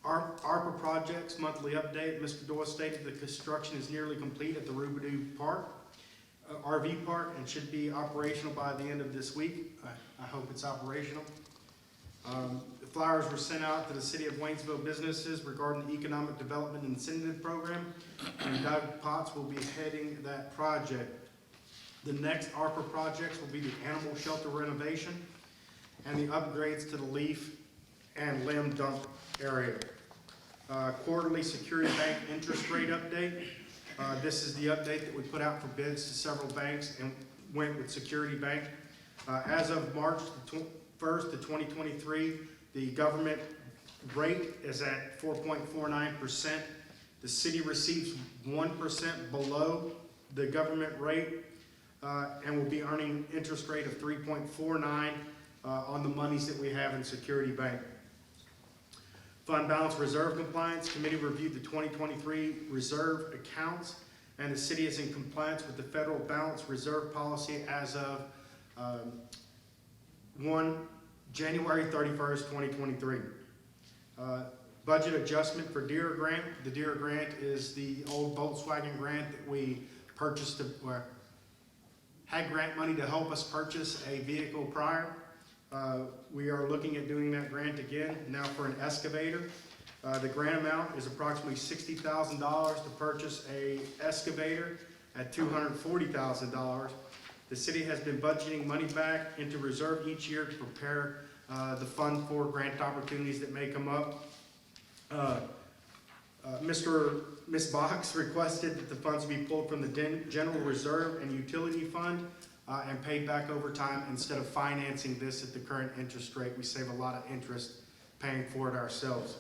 ARPA projects monthly update. Mr. Doyle stated the construction is nearly complete at the Rubidoux Park, RV Park, and should be operational by the end of this week. I hope it's operational. The flyers were sent out to the City of Waynesville businesses regarding the Economic Development Incentive Program, and Doug Potts will be heading that project. The next ARPA projects will be the animal shelter renovation and the upgrades to the leaf and limb dump area. Quarterly Security Bank interest rate update. This is the update that we put out for bids to several banks and went with Security Bank. As of March 1st of 2023, the government rate is at 4.49%. The city receives 1% below the government rate and will be earning interest rate of 3.49 on the monies that we have in Security Bank. Fund balance reserve compliance. Committee reviewed the 2023 reserve accounts, and the city is in compliance with the federal balance reserve policy as of January 31st, 2023. Budget adjustment for Deere Grant. The Deere Grant is the old Volkswagen grant that we purchased, had grant money to help us purchase a vehicle prior. We are looking at doing that grant again, now for an excavator. The grant amount is approximately $60,000 to purchase a excavator at $240,000. The city has been budgeting money back into reserve each year to prepare the fund for grant opportunities that may come up. Ms. Box requested that the funds be pulled from the general reserve and utility fund and paid back over time instead of financing this at the current interest rate. We save a lot of interest paying for it ourselves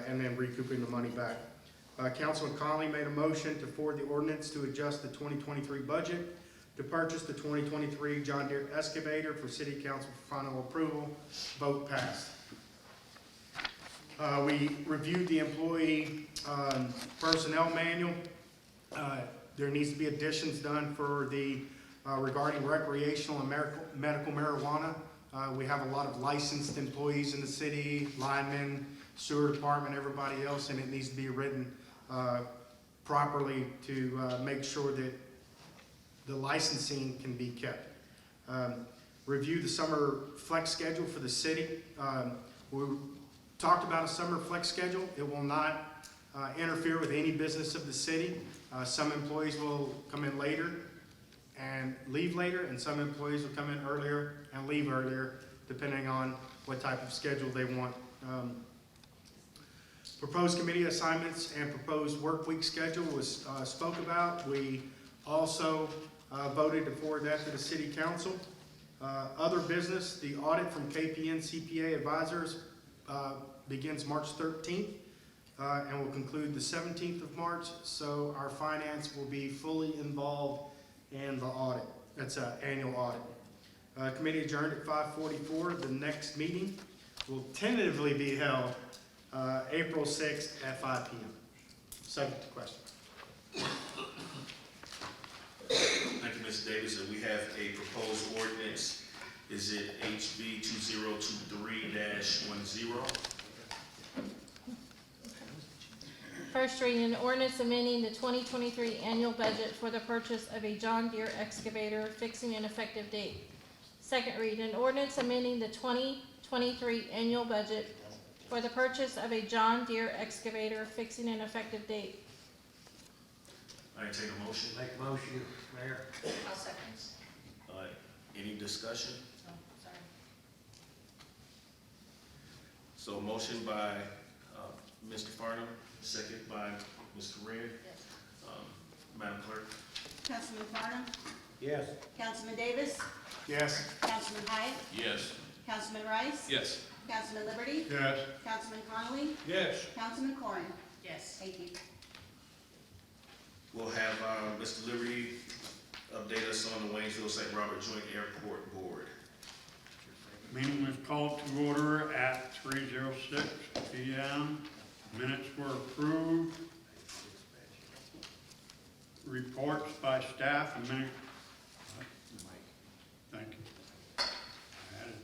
and then recouping the money back. Councilman Conley made a motion to forward the ordinance to adjust the 2023 budget to purchase the 2023 John Deere excavator for City Council for final approval. Vote passed. We reviewed the employee personnel manual. There needs to be additions done for the regarding recreational and medical marijuana. We have a lot of licensed employees in the city, linemen, sewer department, everybody else, and it needs to be written properly to make sure that the licensing can be kept. Review the summer flex schedule for the city. We talked about a summer flex schedule. It will not interfere with any business of the city. Some employees will come in later and leave later, and some employees will come in earlier and leave earlier, depending on what type of schedule they want. Proposed committee assignments and proposed work week schedule was spoke about. We also voted to forward that to the city council. Other business, the audit from KPN CPA Advisors begins March 13th and will conclude the 17th of March. So our finance will be fully involved in the audit. That's an annual audit. Committee adjourned at 5:44. The next meeting will tentatively be held April 6th at 5 p.m. Subject to question. Thank you, Mr. Davis. And we have a proposed ordinance. Is it HB 2023-10? First reading, an ordinance amending the 2023 annual budget for the purchase of a John Deere excavator, fixing an effective date. Second reading, an ordinance amending the 2023 annual budget for the purchase of a John Deere excavator, fixing an effective date. I take a motion. Make a motion, Mayor. I'll second. Any discussion? Oh, sorry. So a motion by Mr. Farnum, second by Ms. Correa. Yes. Madam Clerk? Councilman Farnum? Yes. Councilman Davis? Yes. Councilman Hyde? Yes. Councilman Rice? Yes. Councilman Liberty? Yes. Councilman Connolly? Yes. Councilman Corn? Yes. Thank you. We'll have Mr. Liberty update us on the Waynesville St. Robert Joint Airport Board. Meeting was called to order at 3:06 p.m. Minutes were approved. Reports by staff and minutes. Thank you. I had it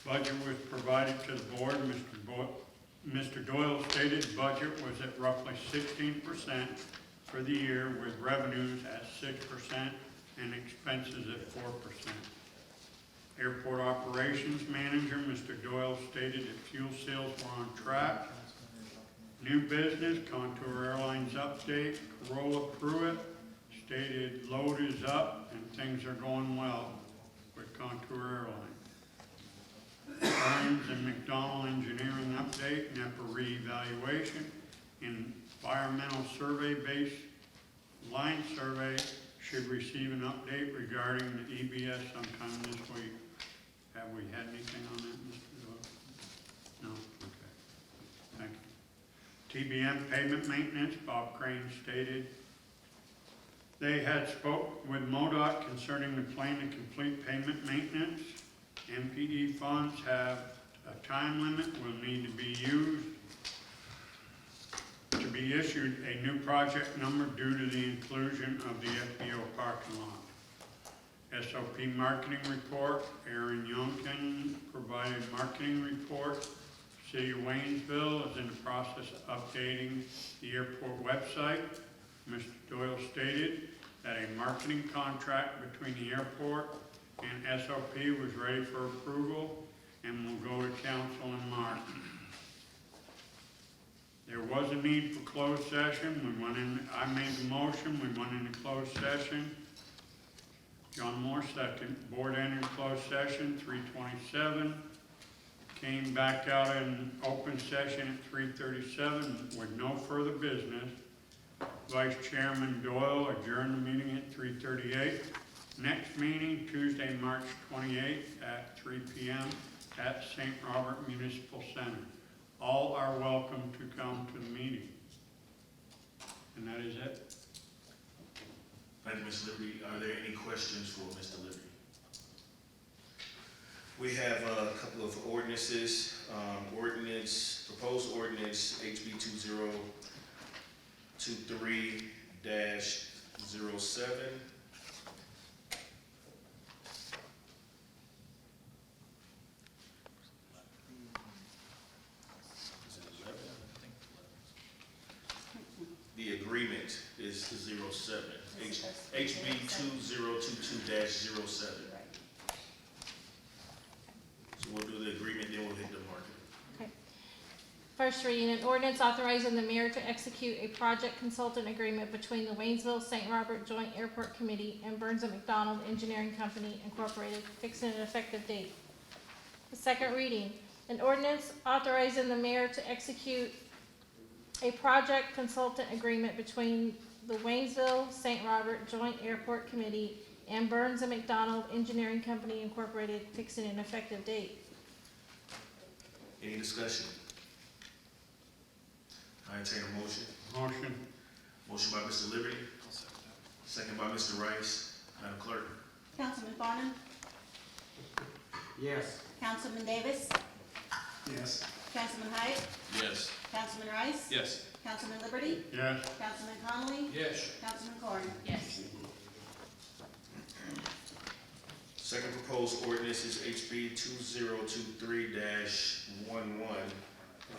on. Budget was provided to the board. Mr. Doyle stated budget was at roughly 16% for the year, with revenues at 6% and expenses at 4%. Airport Operations Manager, Mr. Doyle, stated that fuel sales were on track. New business, Contour Airlines update, Corolla Pruitt stated load is up and things are going well with Contour Airlines. Burns and McDonald Engineering update, NEPA reevaluation, environmental survey base line survey should receive an update regarding the EBS sometime this week. Have we had anything on that, Mr. Doyle? No? Okay. Thank you. TBM pavement maintenance, Bob Crane stated they had spoke with MoDOT concerning the plan to complete pavement maintenance. MPE funds have a time limit, will need to be used to be issued a new project number due to the inclusion of the FBO parking lot. SOP marketing report, Aaron Youngkin provided marketing report. City of Waynesville is in the process of updating the airport website. Mr. Doyle stated that a marketing contract between the airport and SOP was ready for approval and will go to council in March. There was a need for closed session. We went in, I made the motion, we went into closed session. John Moore second. Board entered closed session, 3:27. Came back out in open session at 3:37 with no further business. Vice Chairman Doyle adjourned the meeting at 3:38. Next meeting, Tuesday, March 28th at 3 p.m. at St. Robert Municipal Center. All are welcome to come to the meeting. And that is it. Thank you, Mr. Liberty. Are there any questions for Mr. Liberty? We have a couple of ordinances. Proposed ordinance HB 2023-07. The agreement is 07. HB 2022-07. So we'll do the agreement, then we'll hit the market. Okay. First reading, an ordinance authorizing the mayor to execute a project consultant agreement between the Waynesville St. Robert Joint Airport Committee and Burns and McDonald Engineering Company Incorporated, fixing an effective date. The second reading, an ordinance authorizing the mayor to execute a project consultant agreement between the Waynesville St. Robert Joint Airport Committee and Burns and McDonald Engineering Company Incorporated, fixing an effective date. Any discussion? I entertain a motion. Motion. Motion by Mr. Liberty. Second by Mr. Rice. Madam Clerk. Councilman Farnum? Yes. Councilman Davis? Yes. Councilman Hyde? Yes. Councilman Rice? Yes. Councilman Liberty? Yes. Councilman Conley? Yes. Councilman Corn? Yes. Second proposed ordinance is HB 2023-11.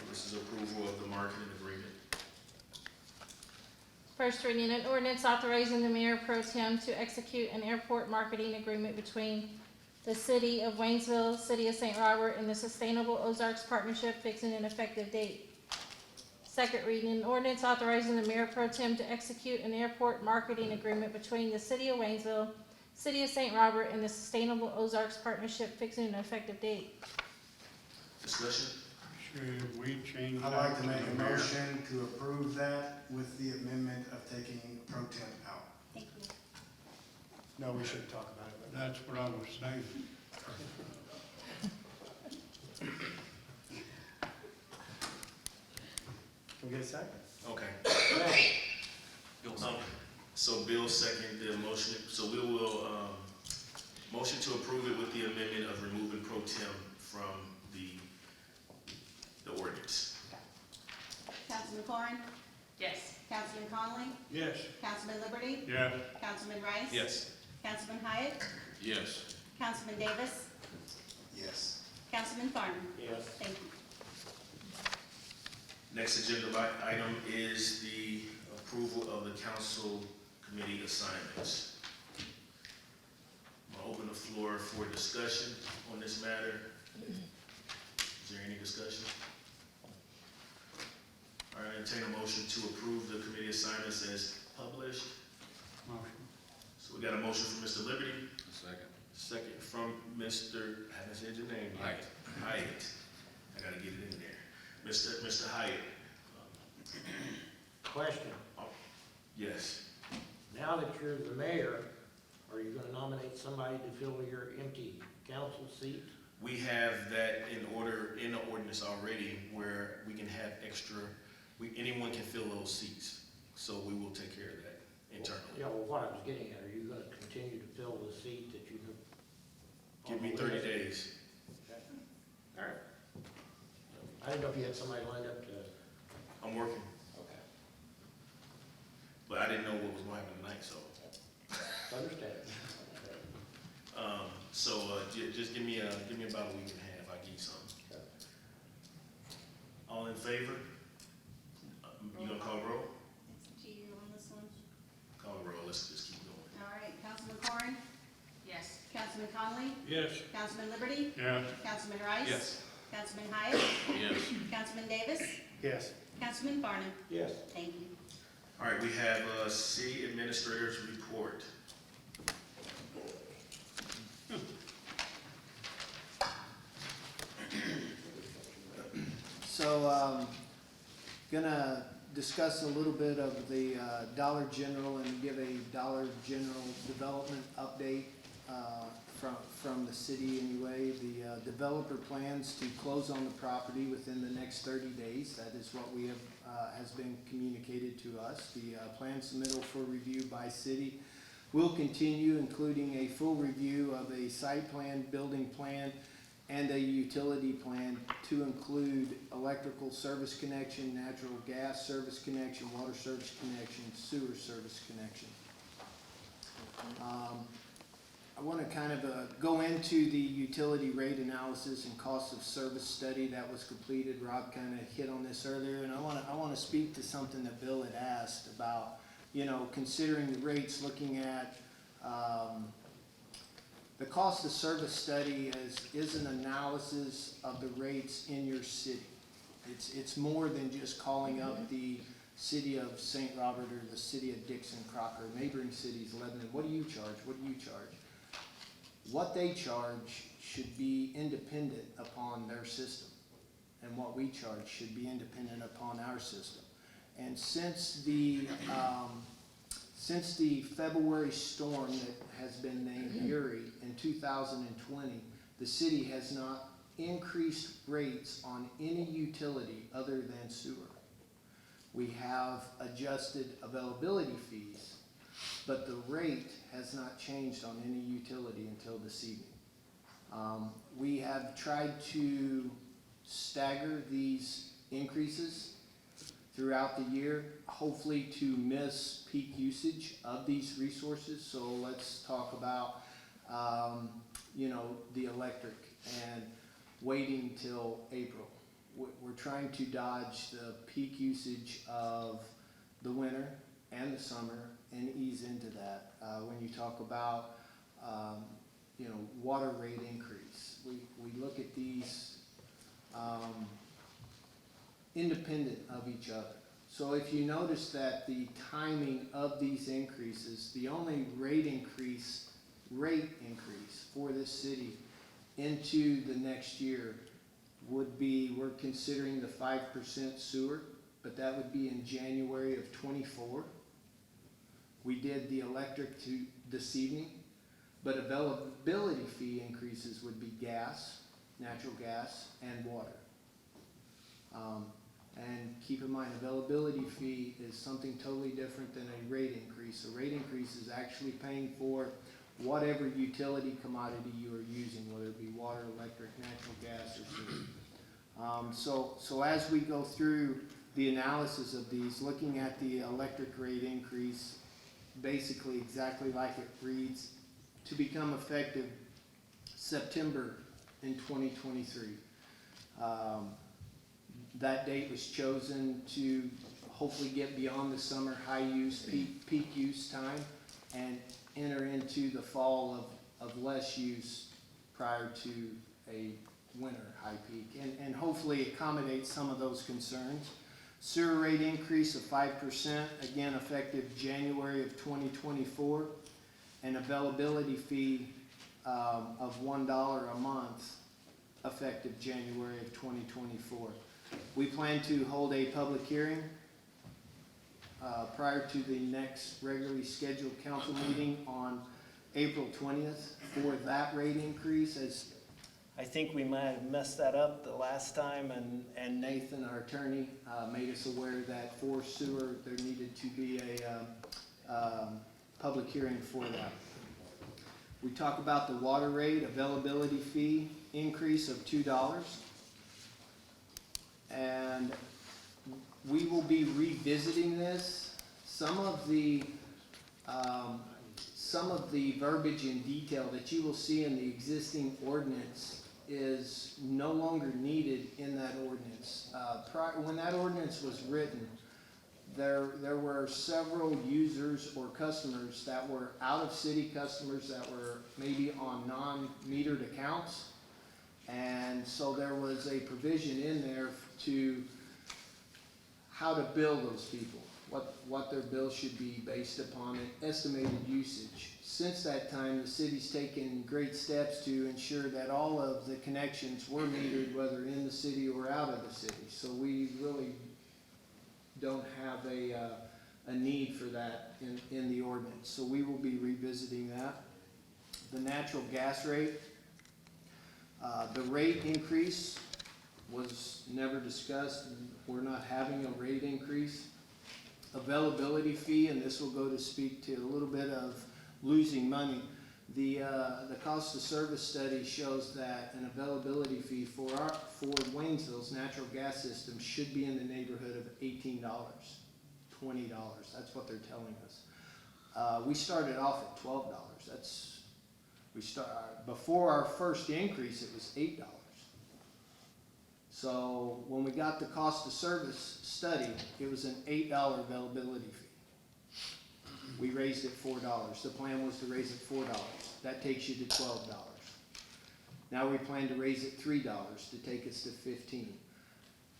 This is approval of the marketing agreement. First reading, an ordinance authorizing the mayor pro tem to execute an airport marketing agreement between the city of Waynesville, city of St. Robert, and the Sustainable Ozarks Partnership, fixing an effective date. Second reading, an ordinance authorizing the mayor pro tem to execute an airport marketing agreement between the city of Waynesville, city of St. Robert, and the Sustainable Ozarks Partnership, fixing an effective date. Discussion? Should we change that? I'd like to make the a mayor. motion to approve that with the amendment of taking pro temp out. Thank you. No, we shouldn't talk about it. That's what I was saying. Can we get a second? Okay. Bill's So Bill seconded the motion. So we will, motion to approve it with the amendment of removing pro tem from the ordinance. Councilman Corn? Yes. Councilman Conley? Yes. Councilman Liberty? Yes. Councilman Rice? Yes. Councilman Hyde? Yes. Councilman Davis? Yes. Councilman Farnum? Yes. Thank you. Next agenda item is the approval of the council committee assignments. I'm gonna open the floor for discussion on this matter. Is there any discussion? All right, entertain a motion to approve the committee assignments as published. Motion. So we got a motion from Mr. Liberty, Second. second from Mr., I haven't said your name yet. Hyatt. Hyatt. I gotta get it in there. Mr. Hyatt. Question. Yes. Now that you're the mayor, are you gonna nominate somebody to fill your empty council seat? We have that in order, in the ordinance already, where we can have extra, anyone can fill those seats. So we will take care of that internally. Yeah, well, what I was getting at, are you gonna continue to fill the seat that you have? Give me 30 days. All right. I didn't know if you had somebody lined up to, I'm working, okay, but I didn't know what was going to happen tonight, so. understand. Just give me about a week and a half, I'll give you something. Okay. All in favor? You gonna call roll? It's up to you on this one. Call roll, let's just keep going. All right, Councilman Corn? Yes. Councilman Conley? Yes. Councilman Liberty? Yes. Councilman Rice? Yes. Councilman Hyde? Yes. Councilman Davis? Yes. Councilman Farnum? Yes. Thank you. All right, we have city administrator's report. So, gonna discuss a little bit of the Dollar General and give a Dollar General development update from the city anyway. The developer plans to close on the property within the next 30 days. That is what we have, has been communicated to us. The plan submittal for review by city will continue, including a full review of a site plan, building plan, and a utility plan to include electrical service connection, natural gas service connection, water service connection, sewer service connection. I want to kind of go into the utility rate analysis and cost of service study that was completed. Rob kind of hit on this earlier, and I want to speak to something that Bill had asked about, you know, considering the rates, looking at the cost of service study is an analysis of the rates in your city. It's more than just calling up the city of St. Robert or the city of Dixon, Crocker, neighboring cities, Lebanon. What do you charge? What do you charge? What they charge should be independent upon their system, and what we charge should be independent upon our system. And since the February storm that has been named Uri in 2020, the city has not increased rates on any utility other than sewer. We have adjusted availability fees, but the rate has not changed on any utility until this evening. We have tried to stagger these increases throughout the year, hopefully to miss peak usage of these resources. So let's talk about, you know, the electric and waiting till April. We're trying to dodge the peak usage of the winter and the summer and ease into that. When you talk about, you know, water rate increase, we look at these independent of each other. So if you notice that the timing of these increases, the only rate increase for this city into the next year would be, we're considering the 5% sewer, but that would be in January of 24. We did the electric this evening, but availability fee increases would be gas, natural gas, and water. And keep in mind, availability fee is something totally different than a rate increase. A rate increase is actually paying for whatever utility commodity you are using, whether it be water, electric, natural gas, or sewer. So as we go through the analysis of these, looking at the electric rate increase, basically exactly like it reads, to become effective September in 2023. That date was chosen to hopefully get beyond the summer high use, peak use time, and enter into the fall of less use prior to a winter high peak, and hopefully accommodate some of those concerns. Sewer rate increase of 5%, again effective January of 2024, and availability fee of $1 a month effective January of 2024. We plan to hold a public hearing prior to the next regularly scheduled council meeting on April 20th for that rate increase. As I think we might have messed that up the last time, and Nathan, our attorney, made us aware that for sewer there needed to be a public hearing for that. We talk about the water rate availability fee increase of $2. And we will be revisiting this. Some of the verbiage in detail that you will see in the existing ordinance is no longer needed in that ordinance. When that ordinance was written, there were several users or customers that were out-of-city customers that were maybe on non-metered accounts. And so there was a provision in there to how to bill those people, what their bill should be based upon an estimated usage. Since that time, the city's taken great steps to ensure that all of the connections were metered, whether in the city or out of the city. So we really don't have a need for that in the ordinance. So we will be revisiting that. The natural gas rate, the rate increase was never discussed. We're not having a rate increase. Availability fee, and this will go to speak to a little bit of losing money. The cost of service study shows that an availability fee for Waynesville's natural gas system should be in the neighborhood of $18, $20. That's what they're telling us. We started off at $12. Before our first increase, it was $8. So when we got the cost of service study, it was an $8 availability fee. We raised it $4. The plan was to raise it $4. That takes you to $12. Now we plan to raise it $3 to take us to $15.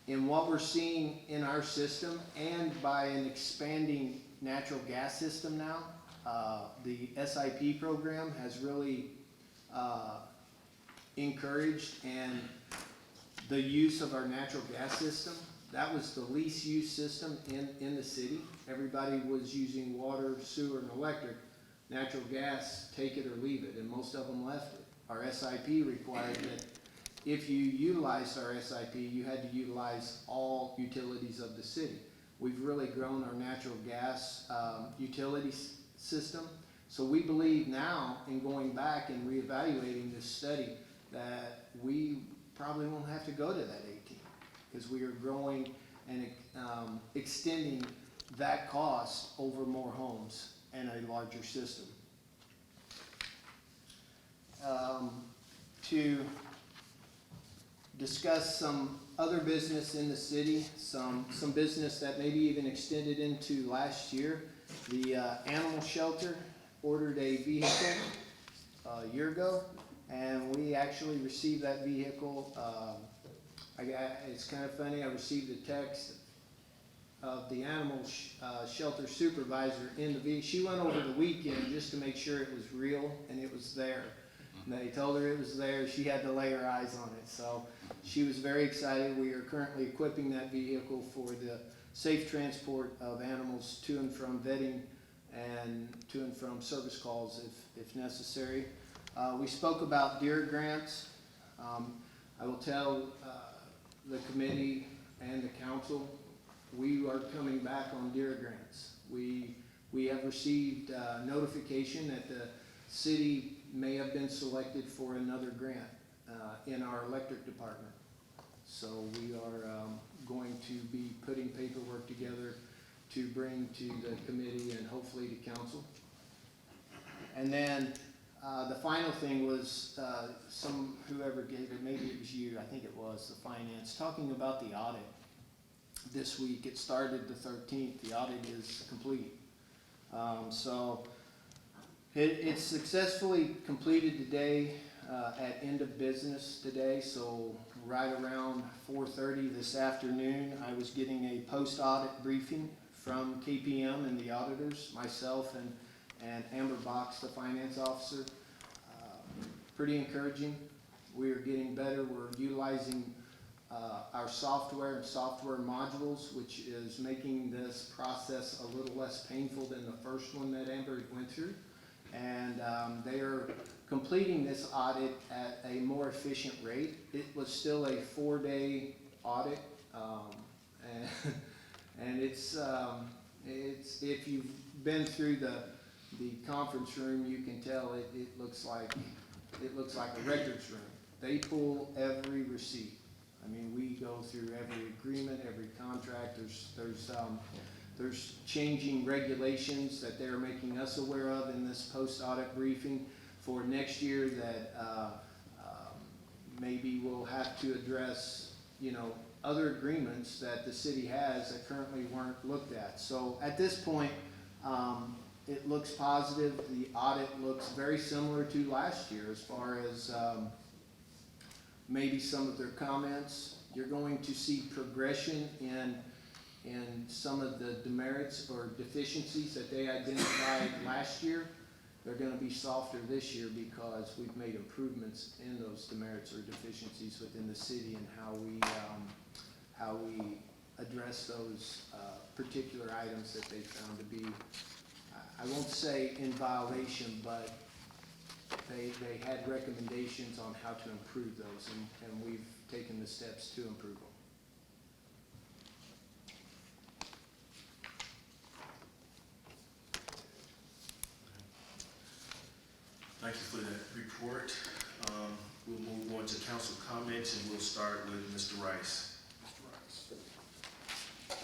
In what we're seeing in our system, and by an expanding natural gas system now, the SIP program has really encouraged and the use of our natural gas system. That was the least used system in the city. Everybody was using water, sewer, and electric. Natural gas, take it or leave it, and most of them left it. Our SIP required that if you utilized our SIP, you had to utilize all utilities of the city. We've really grown our natural gas utility system. So we believe now, in going back and reevaluating this study, that we probably won't have to go to that 18, because we are growing and extending that cost over more homes and a larger system. To discuss some other business in the city, some business that maybe even extended into last year. The animal shelter ordered a vehicle a year ago, and we actually received that vehicle. It's kind of funny, I received a text of the animal shelter supervisor in the vehicle. She went over the weekend just to make sure it was real and it was there. And they told her it was there, she had to lay her eyes on it. So she was very excited. We are currently equipping that vehicle for the safe transport of animals to and from vetting and to and from service calls if necessary. We spoke about deer grants. I will tell the committee and the council, we are coming back on deer grants. We have received notification that the city may have been selected for another grant in our electric department. So we are going to be putting paperwork together to bring to the committee and hopefully to council. And then the final thing was whoever gave it, maybe it was you, I think it was, the finance, talking about the audit this week. It started the 13th, the audit is complete. So it's successfully completed today at end of business today, so right around 4:30 this afternoon, I was getting a post-audit briefing from KPM and the auditors, myself and Amber Box, the finance officer. Pretty encouraging. We are getting better. We're utilizing our software and software modules, which is making this process a little less painful than the first one that Amber went through. And they are completing this audit at a more efficient rate. It was still a 4-day audit, and it's if you've been through the conference room, you can tell it looks like a records room. They pull every receipt. I mean, we go through every agreement, every contract. There's changing regulations that they're making us aware of in this post-audit briefing for next year that maybe we'll have to address, other agreements that the city has that currently weren't looked at. So at this point, it looks positive. The audit looks very similar to last year as far as maybe some of their comments. You're going to see progression in and some of the demerits or deficiencies that they identified last year, they're gonna be softer this year because we've made improvements in those demerits or deficiencies within the city and how we address those, particular items that they found to be, I won't say in violation, but they had recommendations on how to improve those, and we've taken the steps to improve them. Thank you for that report. We'll move on to council comments, and we'll start with Mr. Rice.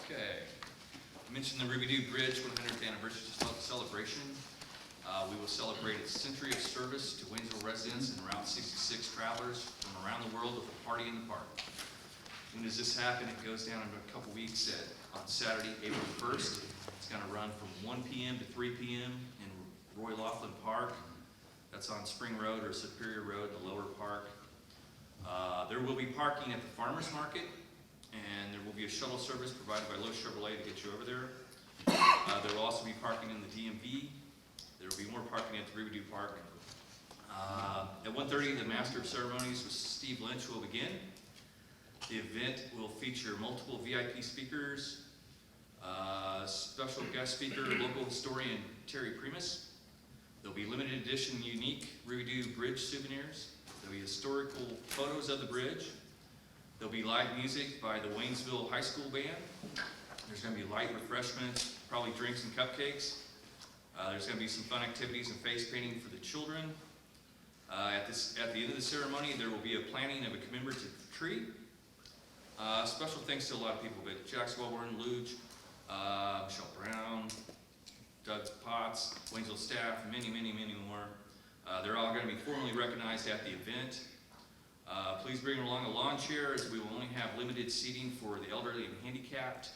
Okay. I mentioned the Ruby Bridge 100th anniversary celebration. We will celebrate its century of service to Waynesville residents and Route 66 travelers from around the world with a party in the park. When does this happen? It goes down in a couple weeks on Saturday, April 1st. It's going to run from 1 p.m. to 3 p.m. in Roy Laughlin Park. That's on Spring Road or Superior Road, the lower park. There will be parking at the farmer's market, and there will be a shuttle service provided by Lowe Chevrolet to get you over there. There will also be parking in the DMV. There will be more parking at the Ruby Park. At 1:30, the Master of Ceremonies with Steve Lynch will begin. The event will feature multiple VIP speakers, special guest speaker, local historian Terry Primus. There'll be limited edition unique Ruby Bridge souvenirs. There'll be historical photos of the bridge. There'll be live music by the Waynesville High School Band. There's going to be light refreshments, probably drinks and cupcakes. There's going to be some fun activities and face painting for the children. At the end of the ceremony, there will be a planting of a commemorative tree. Special thanks to a lot of people, but Jackson Wellborn, Luge, Michelle Brown, Doug Potts, Waynesville staff, many, many, many more. They're all going to be formally recognized at the event. Please bring along a lawn chair, as we will only have limited seating for the elderly and handicapped.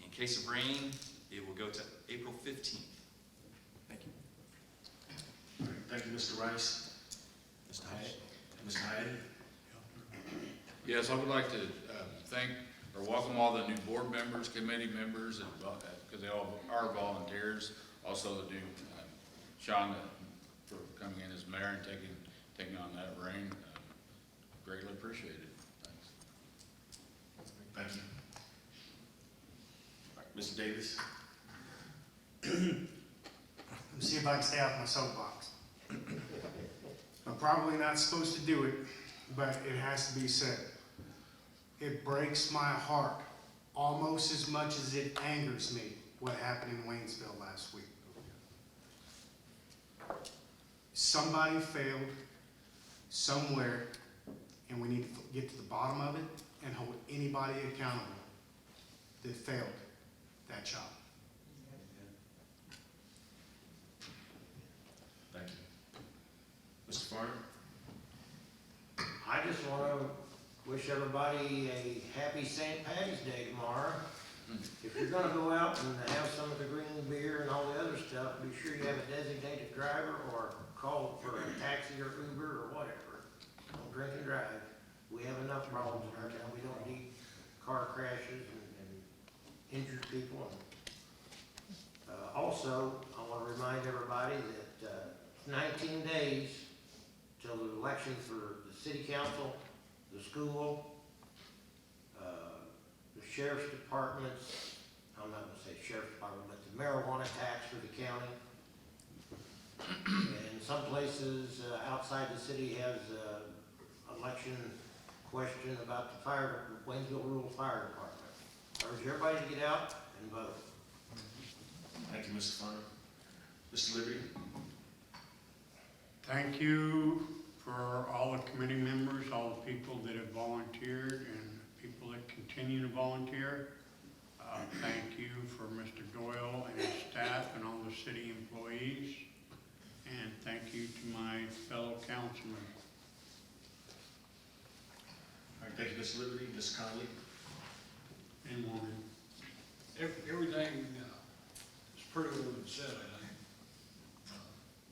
In case of rain, it will go to April 15th. Thank you. All right, thank you, Mr. Rice. Mr. Hyde? Mr. Hyde? Yes, I would like to thank or welcome all the new board members, committee members, and because they all are volunteers. Also, the new Sean for coming in as mayor and taking on that reign. Greatly appreciated. Thanks. Thank you. All right, Mr. Davis? Let me see if I can stay off my soapbox. I'm probably not supposed to do it, but it has to be said. It breaks my heart almost as much as it angers me what happened in Waynesville last week. Somebody failed somewhere, and we need to get to the bottom of it and hold anybody accountable that failed that job. Thank you. Mr. Farner? I just want to wish everybody a happy St. Patty's Day tomorrow. If you're going to go out and have some of the green beer and all the other stuff, be sure you have a designated driver or call for a taxi or Uber or whatever. Don't drink and drive. We have enough problems in our town. We don't need car crashes and injured people. Also, I want to remind everybody that it's 19 days till the election for the city council, the school, the sheriff's departments, I'm not going to say sheriff's department, but the marijuana tax for the county. And some places outside the city has election question about the Waynesville Rural Fire Department. I urge everybody to get out and vote. Thank you, Mr. Farner. Mr. Liberty? Thank you for all the committee members, all the people that have volunteered and people that continue to volunteer. Thank you for Mr. Doyle and his staff and all the city employees. And thank you to my fellow councilmen. All right, thank you, Mr. Liberty. Ms. Conley? And woman. Everything is pretty well been said, I think.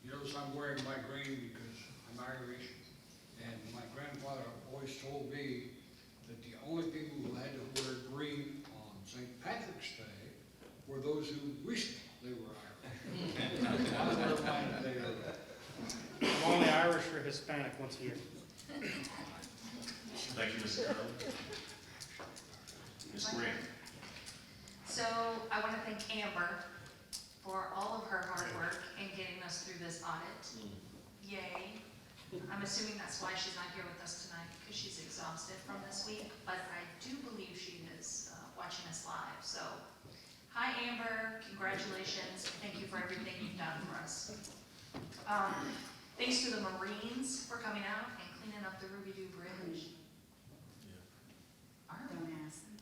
You notice I'm wearing my green because I'm Irish, and my grandfather always told me that the only people who had to wear green on St. Patrick's Day were those who wished they were Irish. I wear mine daily. I'm only Irish or Hispanic once a year. Thank you, Mr. Curley. Ms. Grant. So I want to thank Amber for all of her hard work in getting us through this audit. Yay. I'm assuming that's why she's not here with us tonight, because she's exhausted from this week, but I do believe she is watching us live. So, hi Amber, congratulations. Thank you for everything you've done for us. Thanks to the Marines for coming out and cleaning up the Ruby Doo Bridge. Army? Don't ask them.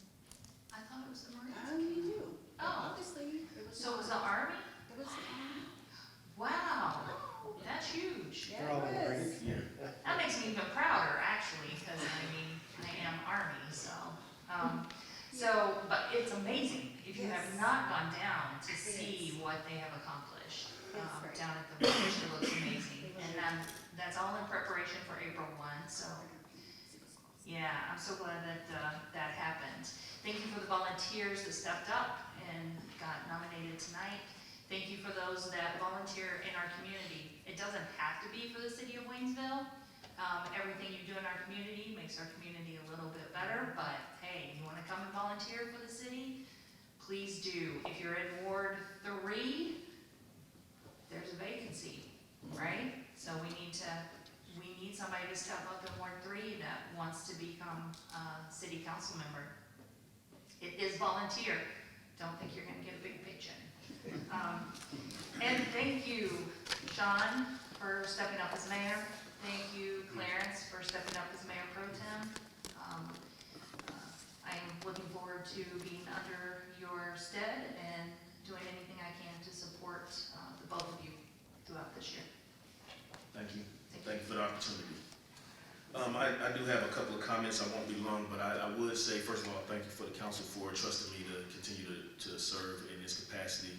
I thought it was the Marines. You do. Oh, Obviously. so it was the Army? It was the Army. Wow, that's huge. They're all in the ring. That makes me even prouder, actually, because I mean, I am Army, so. But it's amazing if you have not gone down to see what they have accomplished down at the bridge. It looks amazing, and that's all in preparation for April 1. So, yeah, I'm so glad that that happened. Thank you for the volunteers that stepped up and got nominated tonight. Thank you for those that volunteer in our community. It doesn't have to be for the city of Waynesville. Everything you do in our community makes our community a little bit better, but hey, you wanna come and volunteer for the city? Please do. If you're in Ward 3, there's a vacancy, right? So we need somebody to step up in Ward 3 that wants to become a city council member. It is volunteer. Don't think you're gonna get a big paycheck. And thank you, Sean, for stepping up as mayor. Thank you, Clarence, for stepping up as mayor pro tem. I'm looking forward to being under your stead and doing anything I can to support the both of you throughout this year. Thank you. Thank you for the opportunity. I do have a couple of comments. I won't be long, but I would say, first of all, thank you for the council for trusting me to continue to serve in this capacity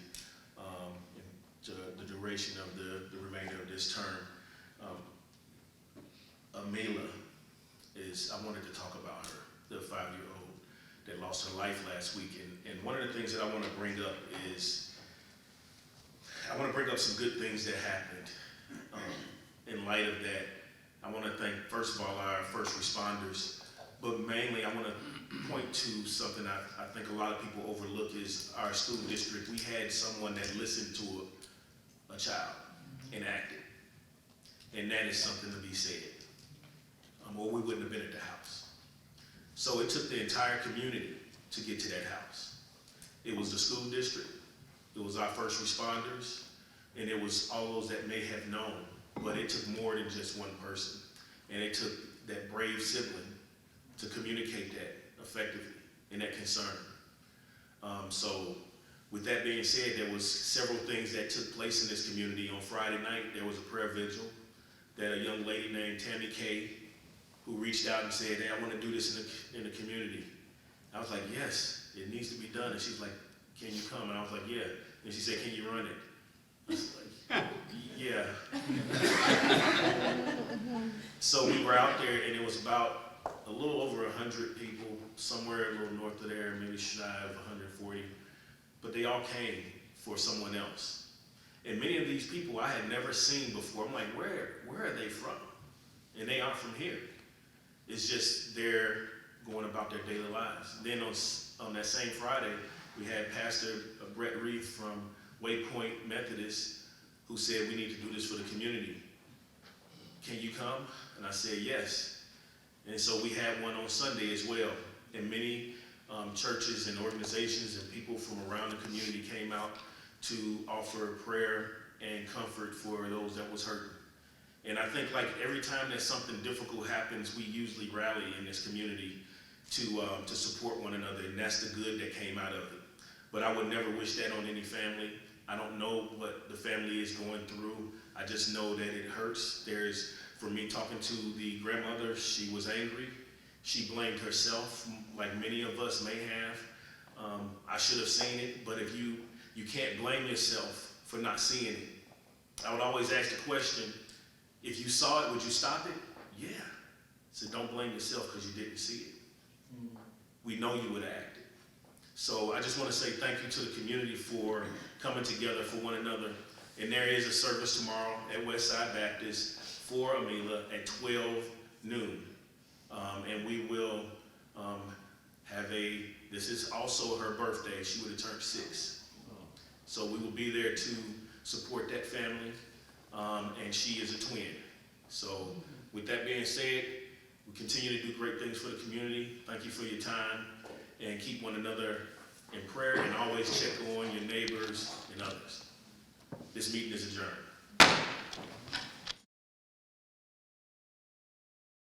to the duration of the remainder of this term. Amela I wanted to talk about her, the 5-year-old that lost her life last week. And one of the things that I want to bring up is, I want to bring up some good things that happened. In light of that, I want to thank, first of all, our first responders, but mainly I want to point to something I think a lot of people overlook is our school district. We had someone that listened to a child and acted, and that is something to be said. Or we wouldn't have been at the house. So it took the entire community to get to that house. It was the school district, it was our first responders, and it was all those that may have known. But it took more than just one person. And it took that brave sibling to communicate that effectively and that concern. So with that being said, there was several things that took place in this community. On Friday night, there was a prayer vigil that a young lady named Tammy Kay, who reached out and said, hey, I want to do this in the community. I was like, yes, it needs to be done. And she's like, can you come? And I was like, yeah. And she said, can you run it? I was like, yeah. So we were out there, and it was about a little over 100 people, somewhere a little north of there, maybe shy of 140. But they all came for someone else. And many of these people I had never seen before. I'm like, where are they from? And they aren't from here. It's just they're going about their daily lives. Then on that same Friday, we had Pastor Brett Reith from Waypoint Methodist who said, we need to do this for the community. Can you come? And I said, yes. And so we had one on Sunday as well. And many churches and organizations and people from around the community came out to offer prayer and comfort for those that was hurting. And I think like every time that something difficult happens, we usually rally in this community to support one another, and that's the good that came out of it. But I would never wish that on any family. I don't know what the family is going through. I just know that it hurts. For me talking to the grandmother, she was angry. She blamed herself, like many of us may have. I should have seen it, but if you can't blame yourself for not seeing it. I would always ask the question, if you saw it, would you stop it? Yeah. So don't blame yourself because you didn't see it. We know you would have acted. So I just want to say thank you to the community for coming together for one another. And there is a service tomorrow at Westside Baptist for Amila at 12 noon. And we will this is also her birthday. She would have turned 6. So we will be there to support that family. And she is a twin. So with that being said, we continue to do great things for the community. Thank you for your time, and keep one another in prayer, and always check on your neighbors and others. This meeting is adjourned.